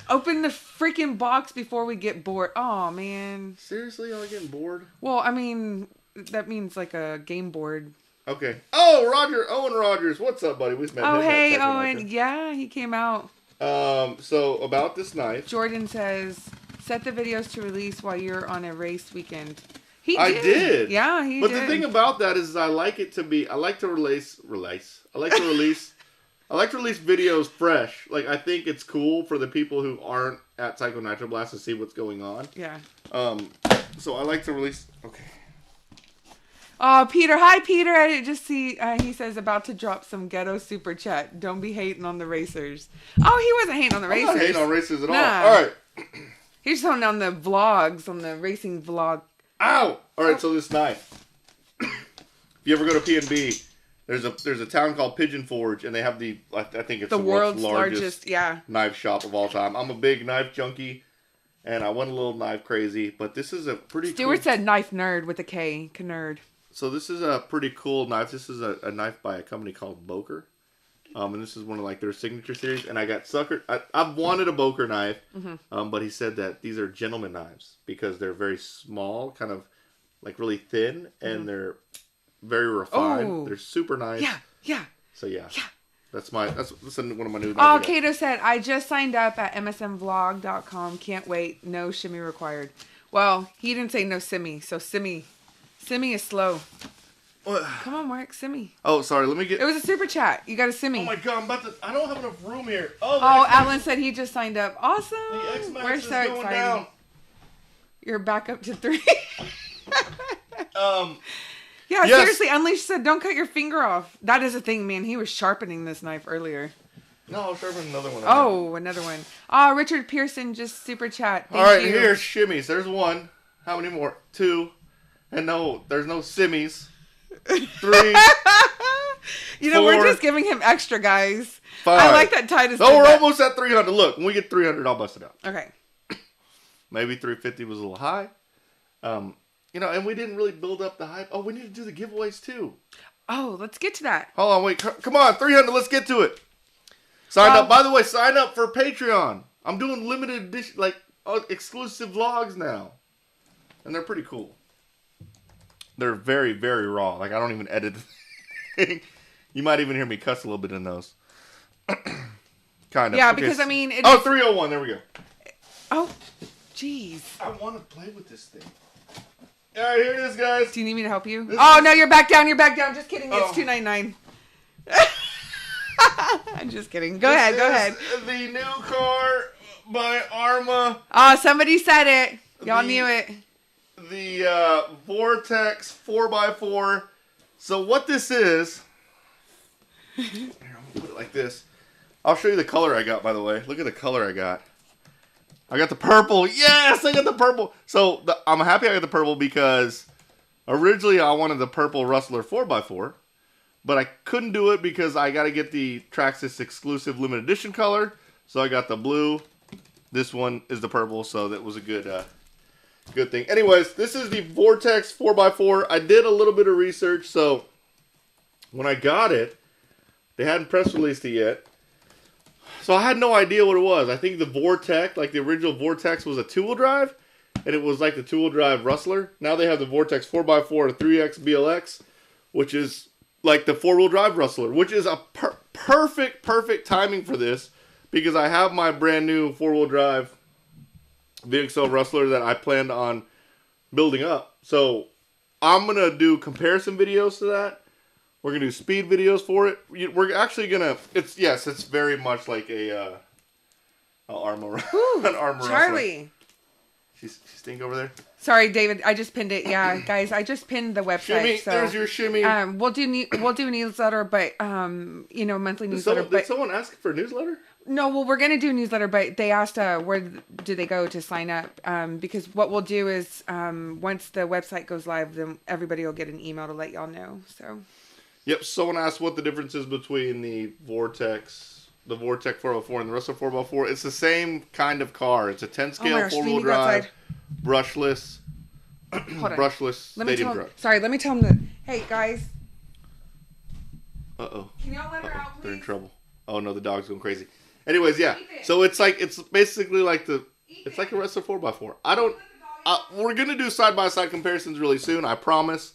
open the freaking box before we get bored. Oh, man. Seriously? Y'all getting bored? Well, I mean, that means like a game board. Okay. Oh, Owen Rogers. What's up, buddy? We've met him. Oh, hey, Owen. Yeah, he came out. So about this knife. Jordan says, set the videos to release while you're on a race weekend. I did. Yeah, he did. But the thing about that is I like to release videos fresh. Like, I think it's cool for the people who aren't at Psycho Nitro Blast to see what's going on. Yeah. So I like to release. Okay. Oh, Peter. Hi, Peter. I didn't just see, he says, about to drop some ghetto super chat. Don't be hating on the racers. Oh, he wasn't hating on the racers. I'm not hating on racers at all. Nah. All right. He's just on the vlogs, on the racing vlog. Ow! All right, so this knife. If you ever go to P&B, there's a town called Pigeon Forge, and they have I think it's the world's largest knife shop of all time. I'm a big knife junkie, and I went a little knife crazy, but this is a pretty Stuart said knife nerd with a K. Nerd. So this is a pretty cool knife. This is a knife by a company called Boker. And this is one of like their signature series. And I got suckered. I've wanted a Boker knife. Mm-hmm. But he said that these are gentleman knives because they're very small, kind of like really thin, and they're very refined. Oh. They're super nice. Yeah. So yeah. That's one of my new knives. Oh, Kato said, I just signed up at msmvlog.com. Can't wait. No shimmy required. Well, he didn't say no simmy. So simmy is slow. What? Come on, Mark. Simmy. Oh, sorry. Let me get... It was a super chat. You got a simmy. Oh, my God. I don't have enough room here. Alan said he just signed up. Awesome. The X-Max We're is so going excited. down. You're back up to 3. Yeah, yes. Seriously. Unleash said, don't cut your finger off. That is a thing, man. He was sharpening this knife earlier. No, I was sharpening another one. Another one. Richard Pearson just super chat. Thank All right, you. here's shimmies. There's 1. How many more? 2. And no, there's no simmies. 3. You know, 4, we're just giving him extra, guys. 5. I like that Titus. No, we're almost at 300. Look, when we get 300, I'll bust it out. Okay. Maybe 350 was a little high. And we didn't really build up the hype. Oh, we need to do the giveaways too. Oh, let's get to that. Hold on, wait. Come on, 300. Let's get to it. Sign up. By the way, sign up for Patreon. I'm doing limited edition, exclusive vlogs now. And they're pretty cool. They're very, very raw. Like, I don't even edit the thing. You might even hear me cuss a little bit in those. Kind of. Yeah, okay. because, I mean... 301. There we go. Oh, jeez. I want to play with this thing. All right, here it is, guys. Do you need me to help you? No, you're back down. You're back down. Just kidding. It's $2.99. I'm just kidding. Go ahead. The new car by Arrma. Oh, somebody said it. Y'all knew it. The Vortex 4x4. So what this is... Here, I'm going to put it like this. I'll show you the color I got, by the way. Look at the color I got. I got the purple. Yes, I got the purple. So I'm happy I got the purple because originally I wanted the purple Rustler 4x4. But I couldn't do it because I got to get the Traxxas exclusive limited edition color. So I got the blue. This one is the purple. So that was a good thing. Anyways, this is the Vortex 4x4. I did a little bit of research. So when I got it, they hadn't press released it yet. So I had no idea what it was. I think the Vortex, like the original Vortex, was a two-wheel drive. And it was like the two-wheel drive Rustler. Now they have the Vortex 4x4 or 3X BLX, which is like the four-wheel drive Rustler, which is a perfect timing for this. Because I have my brand new four-wheel drive VXL Rustler that I planned on building up. So I'm going to do comparison videos to that. We're going to do speed videos for it. We're actually going to, it's very much like a Arrma, an Arrma Charlie. Rustler. She's staying over there. Sorry, David. I just pinned it. Yeah, guys, I just pinned the website. Shimmy, so, there's your shimmy. We'll do a newsletter, but monthly newsletter. Did someone ask for a newsletter? No, well, we're gonna do a newsletter, but they asked where do they go to sign up? Because what we'll do is once the website goes live, then everybody will get an email to let y'all know. So. Yep. Someone asked what the difference is between the Vortex 4x4 and the Rustler 4x4. It's the same kind of car. It's a 10 scale four-wheel drive, brushless, stadium truck. Sorry, let me tell them hey guys. Uh-oh. Can y'all let her out, please? They're in trouble. Oh no, the dog's going crazy. Anyways, yeah. So it's basically like it's like a Rustler 4x4. We're gonna do side-by-side comparisons really soon, I promise.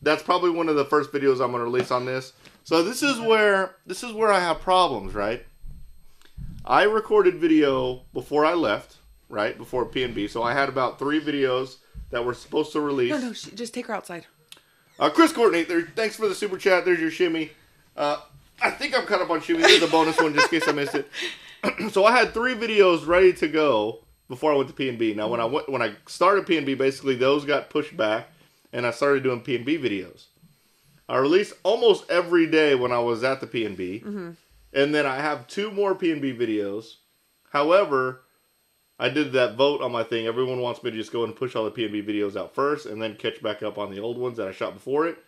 That's probably one of the first videos I'm gonna release on this. So this is where I have problems, right? I recorded video before I left, right? Before P&B. So I had about 3 videos that were supposed to release. No, just take her outside. Chris Courtney, thanks for the super chat. There's your shimmy. I think I'm caught up on shimmy. There's a bonus one just in case I missed it. So I had 3 videos ready to go before I went to P&B. Now when I started P&B, basically those got pushed back, and I started doing P&B videos. I released almost every day when I was at the P&B. Mm-hmm. And then I have 2 more P&B videos. However, I did that vote on my thing. Everyone wants me to just go and push all the P&B videos out first and then catch back up on the old ones that I shot before it.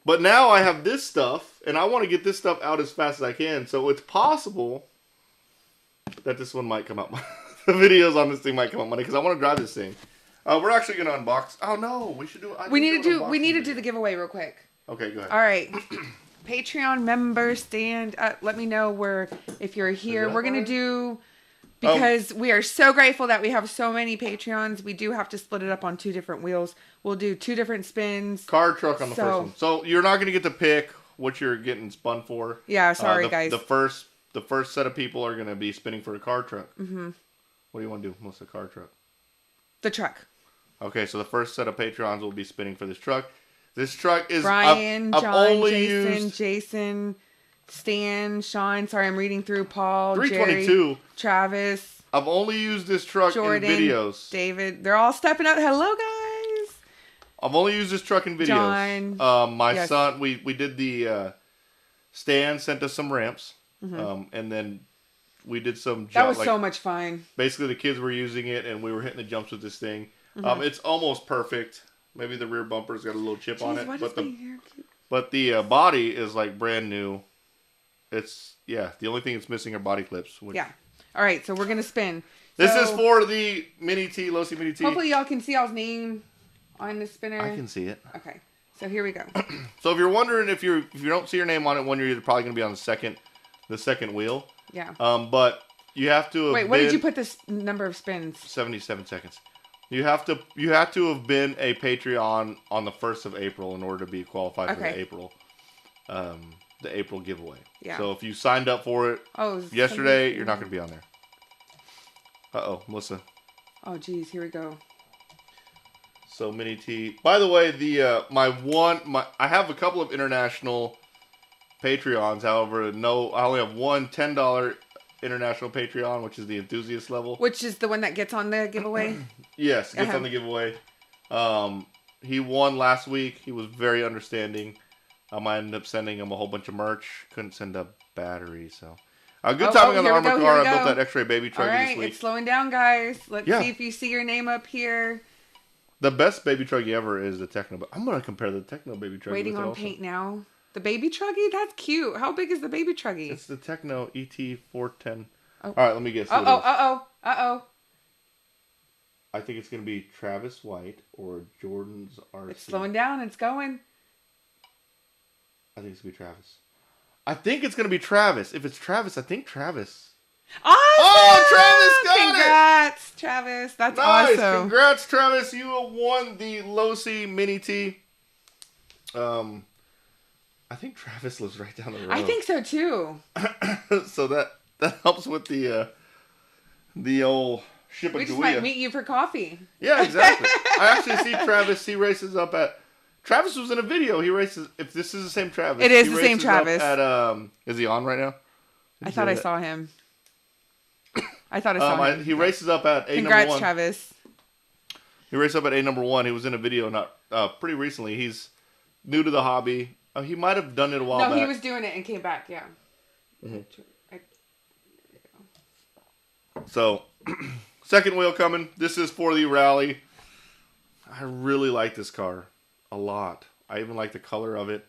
But now I have this stuff, and I want to get this stuff out as fast as I can. So it's possible that this one might come out. The videos on this thing might come out Monday because I want to drive this thing. We're actually going to unbox. Oh, no. We should do it. We need to do the giveaway real quick. Okay, go ahead. All right. Patreon members, stand up. Let me know if you're here. We're going to do, because we are so grateful that we have so many Patreons, we do have to split it up on 2 different wheels. We'll do 2 different spins. Car truck on the first one. So you're not going to get to pick what you're getting spun for. Yeah, sorry, guys. The first set of people are going to be spinning for a car truck. Mm-hmm. What do you want to do? What's the car truck? The truck. Okay, so the first set of Patreons will be spinning for this truck. This truck is Brian, John, Jason, Stan, Sean. Sorry, I'm reading through Paul, 322. Jerry, Travis. I've only used this truck Jordan, in videos. David, they're all stepping up. Hello, guys. I've only used this truck in videos. John, my son, we did the Stan sent us some ramps, and then we did some. That was so much fun. Basically, the kids were using it, and we were hitting the jumps with this thing. It's almost perfect. Maybe the rear bumper's got a little chip on it, but the body is like brand new. It's the only thing that's missing are body clips. Yeah. All right, so we're gonna spin. This is for the Mini T, Low C Mini T. Hopefully, y'all can see y'all's name on the spinner. I can see it. Okay, so here we go. So if you're wondering if you don't see your name on it, you're probably gonna be on the second wheel. Yeah. But you have to. Wait, what did you put this number of spins? 77 seconds. You have to have been a Patreon on the 1st of April in order to be qualified for the April giveaway. Yeah. So if you signed up for it yesterday, you're not going to be on there. Uh-oh, Melissa. Oh, geez, here we go. So Mini T. By the way, I have a couple of international Patreons. However, I only have one $10 international Patreon, which is the enthusiast level. Which is the one that gets on the giveaway? Yes, gets on the giveaway. He won last week. He was very understanding. I ended up sending him a whole bunch of merch. Couldn't send a battery, so. A good timing on the here we Arrma go, car. here we I built go. that X-ray baby All Truggy right, this week. it's slowing down, guys. Let's Yeah. see if you see your name up here. The best baby Truggy ever is the Techno. But I'm gonna compare the Techno baby Truggy. Waiting with it on also. paint now. The baby Truggy? That's cute. How big is the baby Truggy? It's the Techno ET410. Oh. All right, let me guess. Uh-oh. I think it's gonna be Travis White or Jordan's RC. It's slowing down. It's going. I think it's gonna be Travis. I think it's gonna be Travis. If it's Travis, I think Travis. Awesome! Oh, Travis got Congrats, Travis. That's Nice. awesome. Congrats, Travis. You have won the Losi Mini T. I think Travis lives right down the road. I think so too. So that helps with the old ship We of just might Guia. meet you for coffee. Yeah, exactly. I actually see Travis. He races up at. Travis was in a video. He races. If this is the same Travis, It is he the same races up Travis. At is he on right now? I thought I saw him. I thought I saw him. He races up at A Congrats, number 1. Travis. He raced up at A number 1. He was in a video not pretty recently. He's new to the hobby. He might have done it a while back. No, he was doing it and came back. Yeah. Mhm. So, second wheel coming. This is for the rally. I really like this car a lot. I even like the color of it.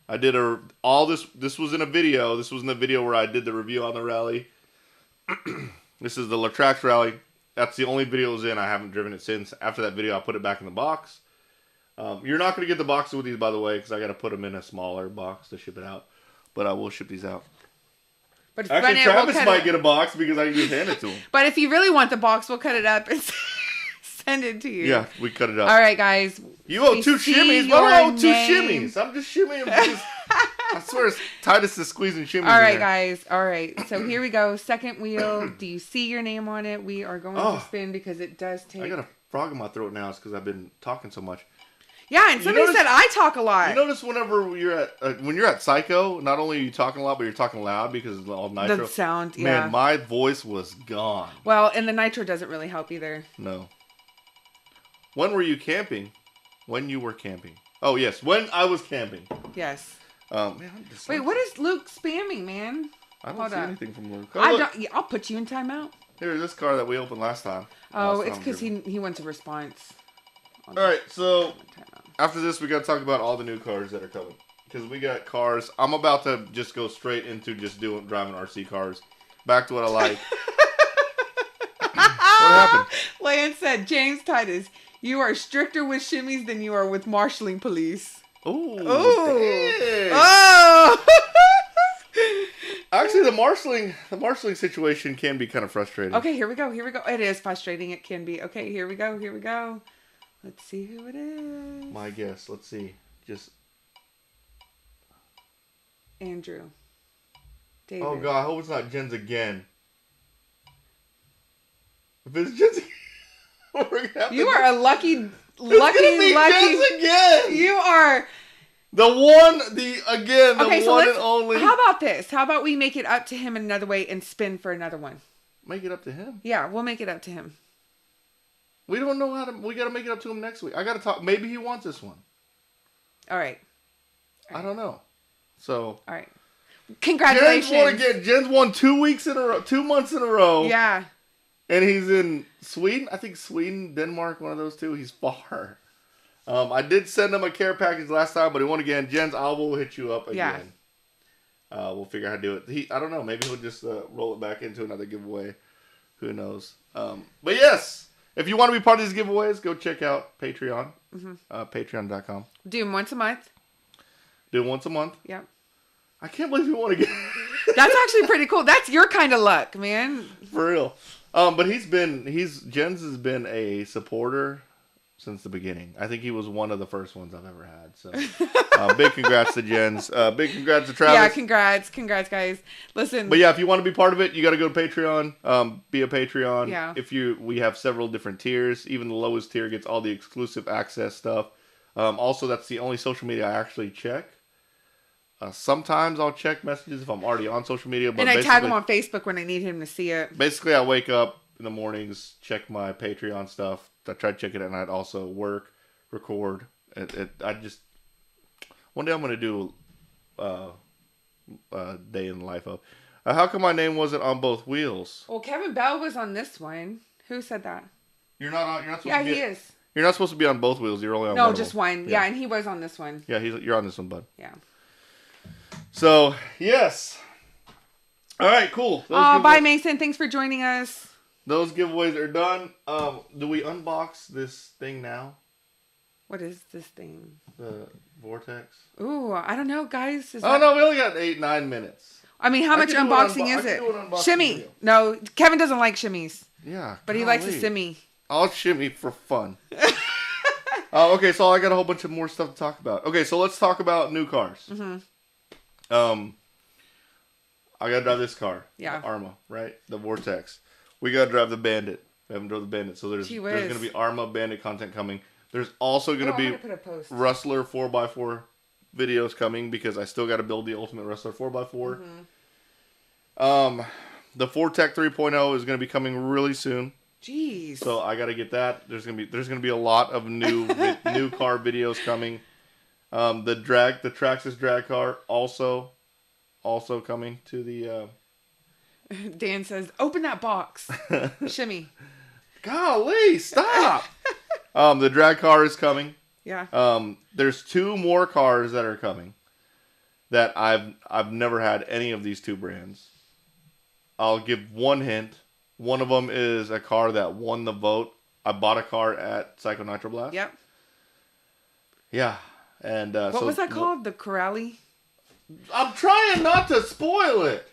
I did this was in a video. This was in the video where I did the review on the rally. This is the Latrax rally. That's the only video it was in. I haven't driven it since. After that video, I put it back in the box. You're not going to get the boxes with these, by the way, because I got to put them in a smaller box to ship it out. But I will ship these out. But Actually, Travis might get a box because I can just hand it to him. But if you really want the box, we'll cut it up and send it to you. Yeah, we cut it up. All right, guys. You owe We 2 see shimmies. your Why do I owe 2 name. shimmies? I'm just shimmying because I swear it's Titus is squeezing shimmies. All right, in there. guys. All right. So here we go. Second wheel. Do you see your name on it? We are going to spin because it does take. I got a frog in my throat now. It's because I've been talking so much. Yeah, and somebody said I talk a lot. You notice whenever you're at when you're at Psycho, not only are you talking a lot, but you're talking loud because of all Nitro. The sound, yeah. Man, my voice was gone. Well, and the Nitro doesn't really help either. No. When were you camping? When you were camping? Oh yes, when I was camping. Yes. Man, I'm just Wait, what is Luke spamming, man? I don't Hold see on. anything from Luke. I don't. Yeah, I'll put you in timeout. Here's this car that we opened last time. Oh, Last it's time because we he wants a response. All right, so after this, we got to talk about all the new cars that are coming. Because we got cars. I'm about to just go straight into just driving RC cars. Back to what I like. What happened? Lance said, James Titus, you are stricter with shimmies than you are with marshalling police. Ooh. Ooh. Dang. Oh! Actually, the marshalling situation can be kind of frustrating. Okay, here we go. It is frustrating. It can be. Okay, here we go. Let's see who it is. My guess. Let's see. Just. Andrew. David. Oh God! I hope it's not Jen's again. If it's Jen's again, we're gonna have You to are a lucky. It's gonna be Jen's again. You are. The one and only. How about this? How about we make it up to him another way and spin for another one? Make it up to him. Yeah, we'll make it up to him. We don't know how to. We got to make it up to him next week. I got to talk. Maybe he wants this one. All right. I don't know. So. All right. Congratulations. Jen's won again. Jen's won 2 weeks in a row, 2 months in a row. Yeah. And he's in Sweden. I think Sweden, Denmark, one of those two. He's far. I did send him a care package last time, but he won again. Jen's, I will hit you up again. Yeah. We'll figure out how to do it. I don't know. Maybe he'll just roll it back into another giveaway. Who knows? But yes, if you want to be part of these giveaways, go check out Patreon. Mm-hmm. Patreon.com. Do them once a month. Do it once a month. Yep. I can't believe you won again. That's actually pretty cool. That's your kind of luck, man. For real. But Jens has been a supporter since the beginning. I think he was one of the first ones I've ever had. So, big congrats to Jens. Big congrats to Travis. Yeah, congrats, guys. Listen. But yeah, if you want to be part of it, you got to go to Patreon. Be a Patreon. Yeah. We have several different tiers. Even the lowest tier gets all the exclusive access stuff. Also, that's the only social media I actually check. Sometimes I'll check messages if I'm already on social media. But and I tag him on Facebook when I need him to see it. Basically, I wake up in the mornings, check my Patreon stuff. I try to check it at night. Also, work, record. One day I'm going to do day in the life of. How come my name wasn't on both wheels? Well, Kevin Bell was on this one. Who said that? You're not on. You're not supposed Yeah, to be. he is. You're not supposed to be on both wheels. You're only on No, one. just one. Yeah, and he was on this one. Yeah, you're on this one, bud. Yeah. So yes. All right, cool. Bye, Mason. Thanks for joining us. Those giveaways are done. Do we unbox this thing now? What is this thing? The Vortex. Ooh, I don't know, guys. No, we only got 8-9 minutes. I mean, how much unboxing is it? Shimmy. No, Kevin doesn't like shimmies. Yeah. But he likes a shimmy. I'll shimmy for fun. Okay, so I got a whole bunch of more stuff to talk about. Okay, so let's talk about new cars. Mm-hmm. I gotta drive this car. Yeah. The Arrma, right? The Vortex. We gotta drive the Bandit. We haven't drove the Bandit, so there's gonna be Arrma Bandit content coming. There's also gonna be Rustler 4x4 videos coming because I still gotta build the ultimate Rustler 4x4. Mm-hmm. The Vortex 3.0 is gonna be coming really soon. Jeez. So I gotta get that. There's gonna be a lot of new new car videos coming. The Traxxas drag car also coming to the. Dan says, "Open that box, shimmy." Golly, stop! The drag car is coming. Yeah. There's 2 more cars that are coming. That I've never had any of these 2 brands. I'll give one hint. One of them is a car that won the vote. I bought a car at Psycho Nitro Blast. Yep. Yeah. And what was that called? The Corrali? I'm trying not to spoil it.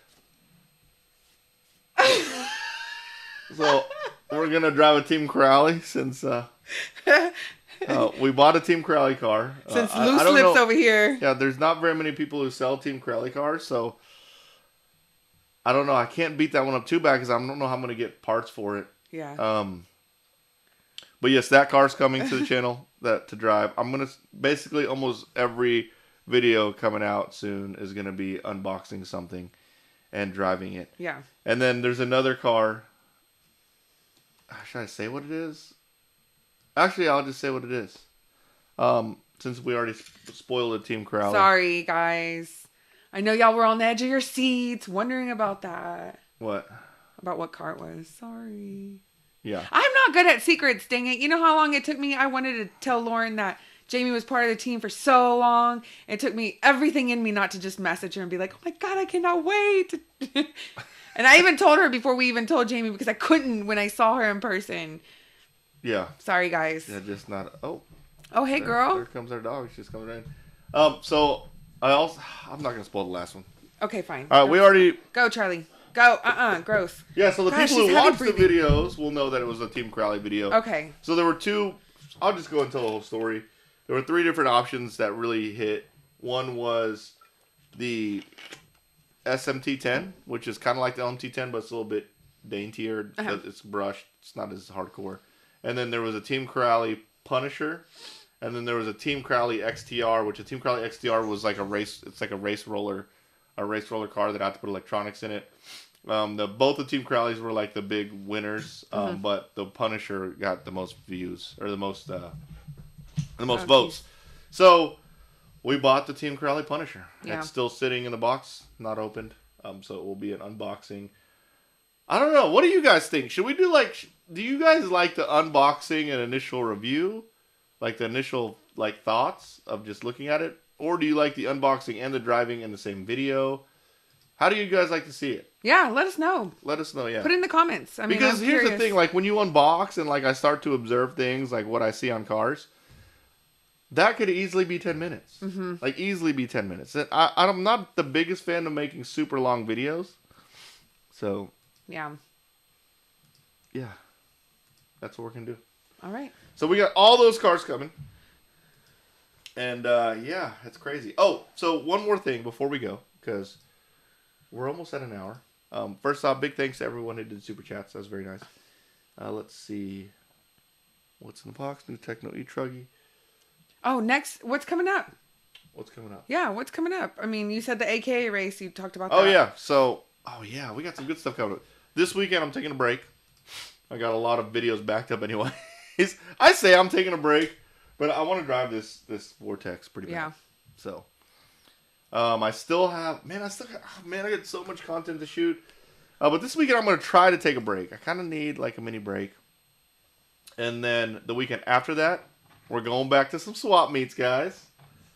So we're gonna drive a Team Corrali since we bought a Team Corrali car. Since Loose Lips over here. Yeah, there's not very many people who sell Team Corrali cars, so I don't know. I can't beat that one up too bad because I don't know how I'm gonna get parts for it. Yeah. But yes, that car's coming to the channel to drive. I'm gonna basically almost every video coming out soon is gonna be unboxing something and driving it. Yeah. And then there's another car. Should I say what it is? Actually, I'll just say what it is. Since we already spoiled the Team Corrali. Sorry, guys. I know y'all were on the edge of your seats wondering about that. What? About what car it was. Sorry. Yeah. I'm not good at secrets, dang it. You know how long it took me? I wanted to tell Lauren that Jamie was part of the team for so long. It took me everything in me not to just message her and be like, oh my God, I cannot wait. And I even told her before we even told Jamie because I couldn't when I saw her in person. Yeah. Sorry, guys. Yeah, just not. Oh, hey, girl. There comes our dog. She's coming in. So I'm not gonna spoil the last one. Okay, fine. All right, we already go, Charlie. Go. Gross. Yeah. So the people who watch the videos will know that it was a Team Corrali video. Okay. So there were 2. I'll just go and tell the whole story. There were 3 different options that really hit. One was the SMT10, which is kind of like the LMT10, but it's a little bit daintier. It's brushed. It's not as hardcore. And then there was a Team Corrali Punisher. And then there was a Team Corrali XTR, which a Team Corrali XTR was like a race. It's like a race roller car that had to put electronics in it. Both the Team Corralis were like the big winners, but the Punisher got the most views or the most votes. So we bought the Team Corrali Punisher. Yeah. It's still sitting in the box, not opened. So it will be an unboxing. I don't know. What do you guys think? Should we do do you guys like the unboxing and initial review? Like the initial thoughts of just looking at it? Or do you like the unboxing and the driving in the same video? How do you guys like to see it? Yeah, let us know. Let us know, yeah. Put it in the comments. Because here's the thing, when you unbox and I start to observe things like what I see on cars, that could easily be 10 minutes. Mm-hmm. Easily be 10 minutes. I'm not the biggest fan of making super long videos. So. Yeah. Yeah. That's what we're going to do. All right. So we got all those cars coming. And, yeah, it's crazy. Oh, so one more thing before we go, because we're almost at an hour. First off, big thanks to everyone who did Super Chats. That was very nice. Let's see. What's in the box? New Techno E-Truggy. Oh, next, what's coming up? What's coming up? Yeah, what's coming up? I mean, you said the AKA race. You talked about that. Oh, yeah. So, we got some good stuff coming up. This weekend, I'm taking a break. I got a lot of videos backed up anyway. I say I'm taking a break, but I want to drive this Vortex pretty bad. Yeah. So, I still have, I got so much content to shoot. But this weekend I'm going to try to take a break. I kind of need like a mini break. And then the weekend after that, we're going back to some swap meets, guys.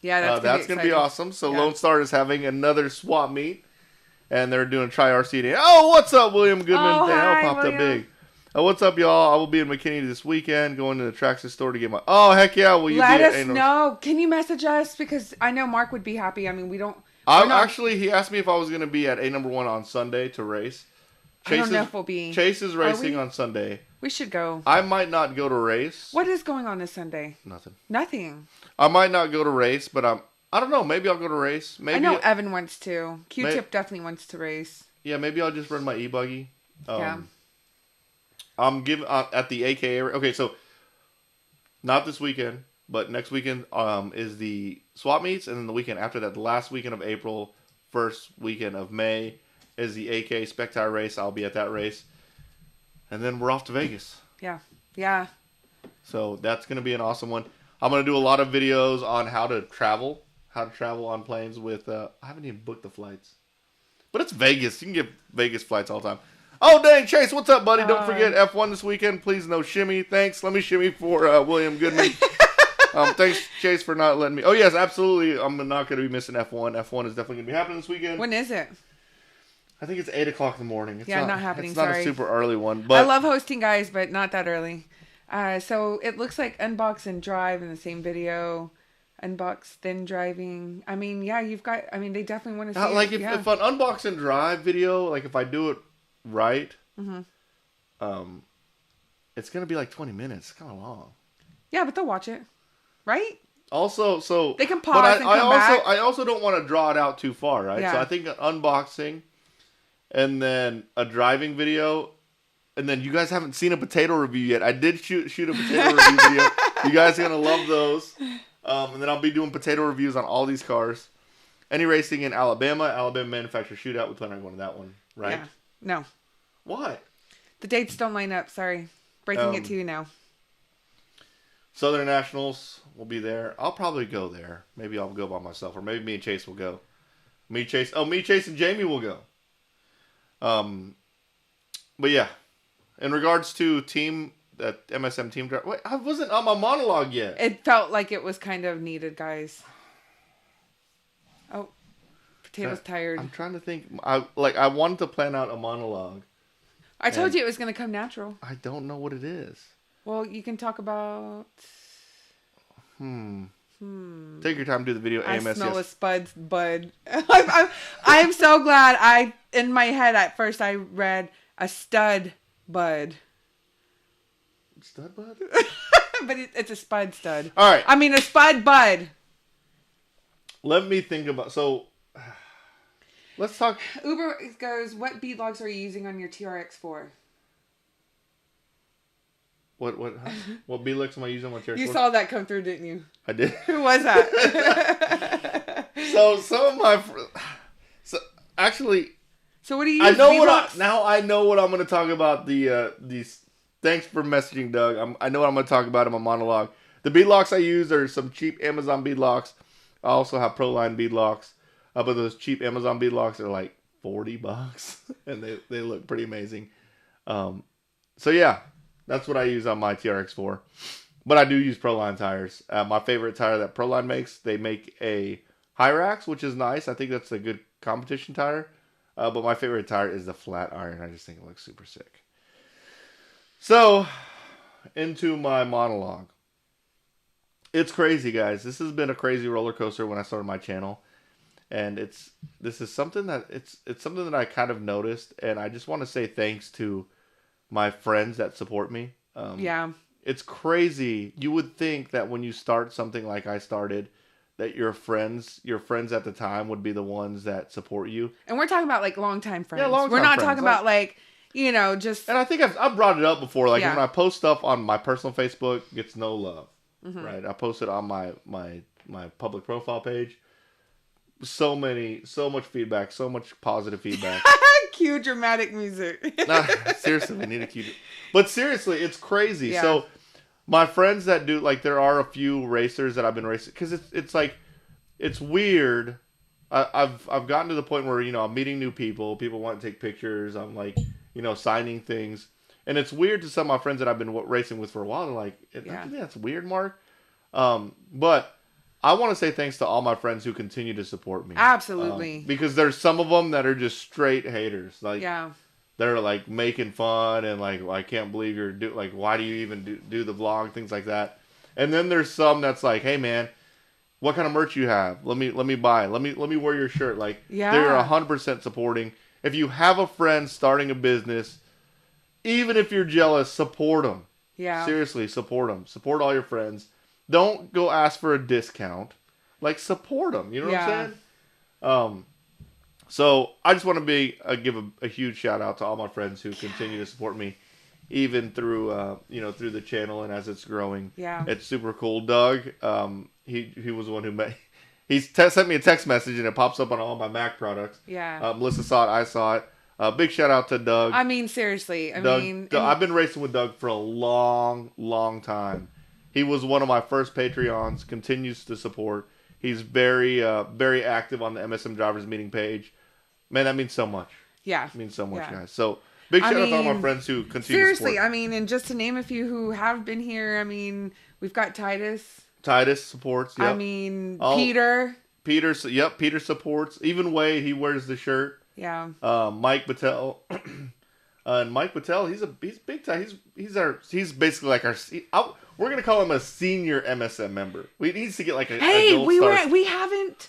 Yeah, that's going to be awesome. So yeah. Lone Star is having another swap meet. And they're doing Try RC Day. Oh, what's up, William Goodman? Oh, hi, popped William. up big. What's up, y'all? I will be in McKinney this weekend, going to the Traxxas store to get my... Oh, heck yeah. Will you Let be us at know. Can you message us? Because I know Mark would be happy. I mean, we don't... Actually, he asked me if I was going to be at A number 1 on Sunday to race. I don't know if we'll be... Chase is racing on Sunday. We should go. I might not go to race. What is going on this Sunday? Nothing. I might not go to race, but I don't know. Maybe I'll go to race. Maybe I know Evan wants to. Q-Tip definitely wants to race. Yeah, maybe I'll just run my e-buggy. Yeah. I'm giving at the AKA. Okay, so not this weekend, but next weekend is the swap meets, and then the weekend after that, the last weekend of April, first weekend of May, is the AK Spec Tire race. I'll be at that race, and then we're off to Vegas. Yeah. So that's gonna be an awesome one. I'm gonna do a lot of videos on how to travel on planes with. I haven't even booked the flights. But it's Vegas. You can get Vegas flights all the time. Oh, dang, Chase, what's up, buddy? Don't forget F1 this weekend. Please, no shimmy. Thanks. Let me shimmy for William Goodman. Thanks, Chase, for not letting me. Oh, yes, absolutely. I'm not going to be missing F1. F1 is definitely going to be happening this weekend. When is it? I think it's 8 o'clock in the morning. It's not happening. It's not sorry. A super early one. But I love hosting, guys, but not that early. So it looks like Unbox and Drive in the same video. Unbox, then driving. I mean, yeah, you've got... I mean, they definitely want to see like if an unbox and drive video, like if I do it right, it's going to be like 20 minutes. It's kind of long. Yeah, but they'll watch it. Right? Also, so... They can pause and come back. I also don't want to draw it out too far, right? Yeah. So I think an unboxing and then a driving video... And then you guys haven't seen a potato review yet. I did shoot a potato review video. You guys are going to love those. And then I'll be doing potato reviews on all these cars. Any racing in Alabama Manufacturer Shootout. We plan on going to that one, right? Yeah. No. Why? The dates don't line up. Sorry. Breaking it to you now. Southern Nationals will be there. I'll probably go there. Maybe I'll go by myself. Or maybe me and Chase will go. Me, Chase, and Jamie will go. But yeah. In regards to that MSM team drive. Wait, I wasn't on my monologue yet. It felt like it was kind of needed, guys. Oh, Potato's tired. I'm trying to think. I wanted to plan out a monologue. I told you it was going to come natural. I don't know what it is. Well, you can talk about... Take your time to do the video. I AMS, smell a spud's bud. I'm so glad. In my head at first I read a stud bud. Stud bud? But it's a spud stud. All right. I mean a spud bud. Let me think about... So, let's talk... Uber goes, what bead locks are you using on your TRX for? What bead locks am I using on my TRX You for? saw that come through, didn't you? I did. Who was that? So, some of my... So, actually... So what do you use? I know what I'm going to talk about. These. Thanks for messaging, Doug. I know what I'm going to talk about in my monologue. The bead locks I use are some cheap Amazon bead locks. I also have Proline bead locks, but those cheap Amazon bead locks are like $40, and they look pretty amazing. So yeah, that's what I use on my TRX for. But I do use Proline tires. My favorite tire that Proline makes, they make a Hyrax, which is nice. I think that's a good competition tire. But my favorite tire is the flat iron. I just think it looks super sick. So, into my monologue. It's crazy, guys. This has been a crazy roller coaster when I started my channel. And this is something that it's something that I kind of noticed, and I just want to say thanks to my friends that support me. Yeah. It's crazy. You would think that when you start something like I started, that your friends at the time would be the ones that support you. And we're talking about like longtime friends. Yeah, longtime We're not friends. talking about like, just... And I think I've brought it up before. Like Yeah. when I post stuff on my personal Facebook, it gets no love. Mm-hmm. Right? I post it on my public profile page. So much feedback, so much positive feedback. Cue dramatic music. Nah, seriously, we need a cue. But seriously, it's crazy. Yeah. So my friends that do, like, there are a few racers that I've been racing, because it's like, it's weird. I've gotten to the point where, you know, I'm meeting new people. People want to take pictures. I'm like, you know, signing things. And it's weird to some of my friends that I've been racing with for a while. They're like, Yeah. that's weird, Mark. But I want to say thanks to all my friends who continue to support me. Absolutely. Because there's some of them that are just straight haters. Like, Yeah. they're like making fun and like, well, I can't believe you're like, why do you even do the vlog, things like that. And then there's some that's like, hey man, what kind of merch you have? Let me buy. Let me wear your shirt. Like, Yeah. they're 100% supporting. If you have a friend starting a business, even if you're jealous, support them. Yeah. Seriously, support them. Support all your friends. Don't go ask for a discount. Like, support them. You know what I'm saying? So I just want to give a huge shout out to all my friends who continue to support me, even through through the channel and as it's growing. Yeah. It's super cool. Doug, he was the one who sent me a text message and it pops up on all my Mac products. Yeah. Melissa saw it. I saw it. Big shout out to Doug. I mean, seriously. Doug, I've been racing with Doug for a long, long time. He was one of my first Patreons. Continues to support. He's very, very active on the MSM Drivers Meeting page. Man, that means so much. Yeah. It means so much, Yeah. guys. So big shout out to all my friends who continue to support. Seriously, I mean, and just to name a few who have been here, I mean, we've got Titus. Titus supports. Yep. I mean, Peter. Peter supports. Even Way, he wears the shirt. Yeah. Mike Patel. And Mike Patel, he's big time. He's basically like we're gonna call him a senior MSM member. We need to get like a gold star. We haven't.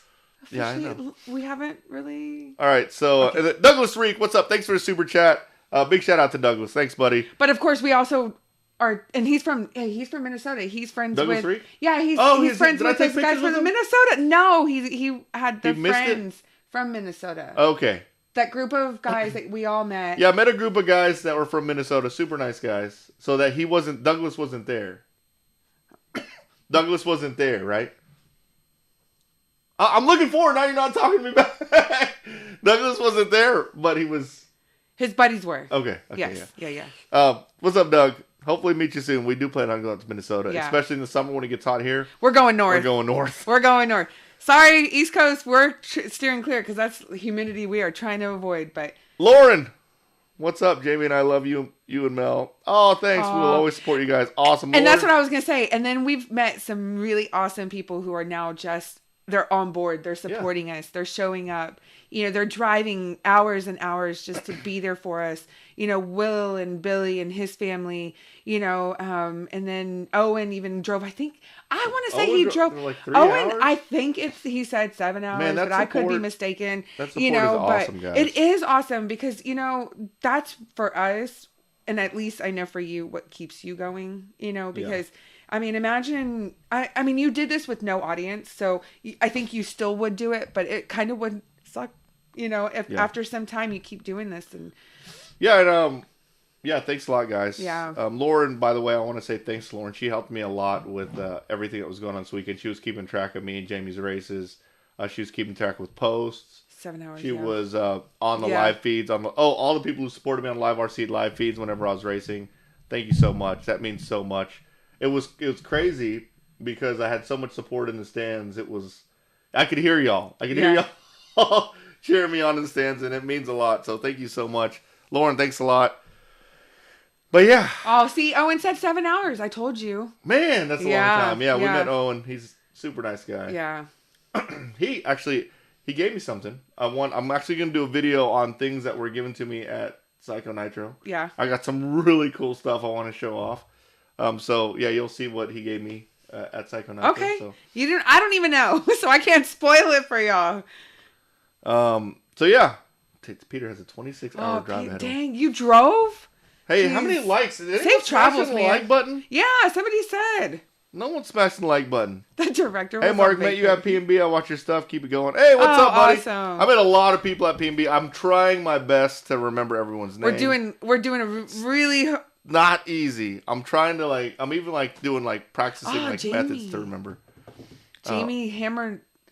Yeah, I know. We haven't really. All right, so Douglas Reek, what's up? Thanks for the super chat. Big shout out to Douglas. Thanks, buddy. But of course, we also are, and he's from Minnesota. He's friends Douglas with. Reek? Yeah, he's friends with those guys from Minnesota. No, he had the friends from Minnesota. Okay. That group of guys that we all met. Yeah, I met a group of guys that were from Minnesota. Super nice guys. So that Douglas wasn't there. Douglas wasn't there, right? I'm looking forward. Now you're not talking to me back. Douglas wasn't there, but he was. His buddies were. Okay. Yes. Yeah. Yeah. What's up, Doug? Hopefully meet you soon. We do plan on going to Minnesota, especially in the summer when it gets hot here. We're going north. We're going north. Sorry, East Coast, we're steering clear because that's humidity we are trying to avoid. But Lauren, what's up? Jamie and I love you and Mel. Oh, thanks. We'll always support you guys. Awesome. And Lauren. That's what I was going to say. And then we've met some really awesome people who are now they're on board. They're supporting us. They're showing up. You know, they're driving hours and hours just to be there for us. You know, Will and Billy and his family, you know, and then Owen even drove, I want to say he drove like 3 Owen, hours? I think he said 7 hours, Man, but I could be mistaken. That support is awesome, guys. It is awesome because, you know, that's for us. And at least I know for you what keeps you going, you know, because I mean, imagine, I mean, you did this with no audience. So I think you still would do it, but it kind of would suck, you know, if after some time you keep doing this and. Yeah, and thanks a lot, guys. Yeah. Lauren, by the way, I want to say thanks to Lauren. She helped me a lot with everything that was going on this weekend. She was keeping track of me and Jamie's races. She was keeping track with posts. 7 hours. She was on the live feeds. All the people who supported me on live RC live feeds whenever I was racing. Thank you so much. That means so much. It was crazy because I had so much support in the stands. I could hear y'all. I could hear y'all cheering me on in the stands, and it means a lot. So thank you so much. Lauren, thanks a lot. But yeah. Oh, see, Owen said 7 hours. I told you. Man, that's a long time. Yeah, we met Owen. He's a super nice guy. Yeah. He gave me something. I'm actually going to do a video on things that were given to me at Psycho Nitro. Yeah. I got some really cool stuff I want to show off. So yeah, you'll see what he gave me at Psycho Nitro. Okay. So. I don't even know, so I can't spoil it for y'all. So yeah. Peter has a 26-hour drive ahead of him. Dang, you drove? Hey, Jeez. How many likes? Did Safe travels, the man. like button? Yeah, somebody said. No one's smashing the like button. The director was Hey, Mark, met you at P&B. I watch your stuff. Keep it going. Hey, what's up, buddy? Awesome. I met a lot of people at P&B. I'm trying my best to remember everyone's name. We're doing a really... Not easy. I'm trying to, I'm even, doing, practicing, Jamie. methods to remember. Jamie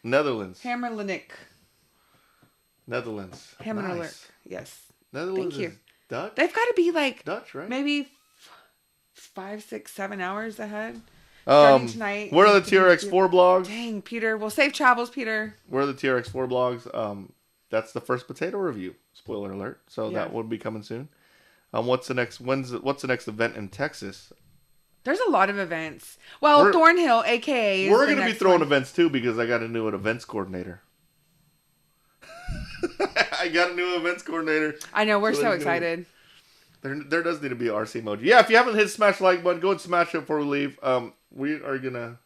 Netherlands. Hammerlinick. Netherlands. Hammerlinick. Nice. Yes. Netherlands Thank you. is Dutch? They've got to be, Dutch, right? maybe 5, 6, 7 hours ahead. starting tonight. Where are the TRX4 blogs? Dang, Peter. Well, safe travels, Peter. Where are the TRX4 blogs? That's the first potato review. Spoiler alert. So that will be coming soon. What's the next event in Texas? There's a lot of events. Well, Thornhill, aka. We're going to be throwing events too because I got a new events coordinator. I got a new events coordinator. I know, we're so excited. There does need to be an RC emoji. Yeah, if you haven't hit smash the like button, go and smash it before we leave. We're gonna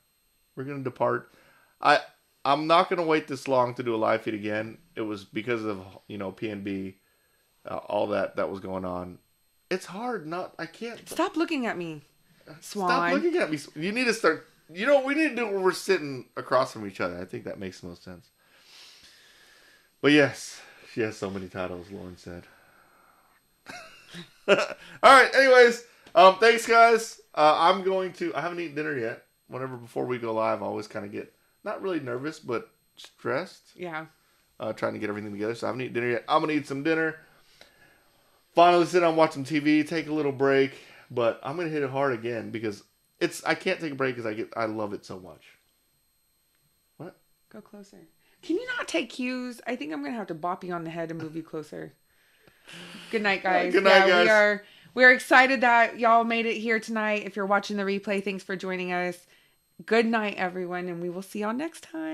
depart. I'm not gonna wait this long to do a live feed again. It was because of PNB, all that was going on. It's hard. I can't. Stop looking at me, Swan. Stop looking at me. You need to start. We need to do it when we're sitting across from each other. I think that makes the most sense. But yes, she has so many titles. Lauren said. All right. Anyways, thanks, guys. I haven't eaten dinner yet. Before we go live, I always kind of get not really nervous, but stressed. Yeah. Trying to get everything together. So I haven't eaten dinner yet. I'm gonna eat some dinner. Finally sit down, watch some TV, take a little break. But I'm gonna hit it hard again because I can't take a break because I love it so much. What? Go closer. Can you not take cues? I think I'm gonna have to bop you on the head and move you closer. Good night, guys. Good night, guys. We're excited that y'all made it here tonight. If you're watching the replay, thanks for joining us. Good night, everyone, and we will see y'all next time.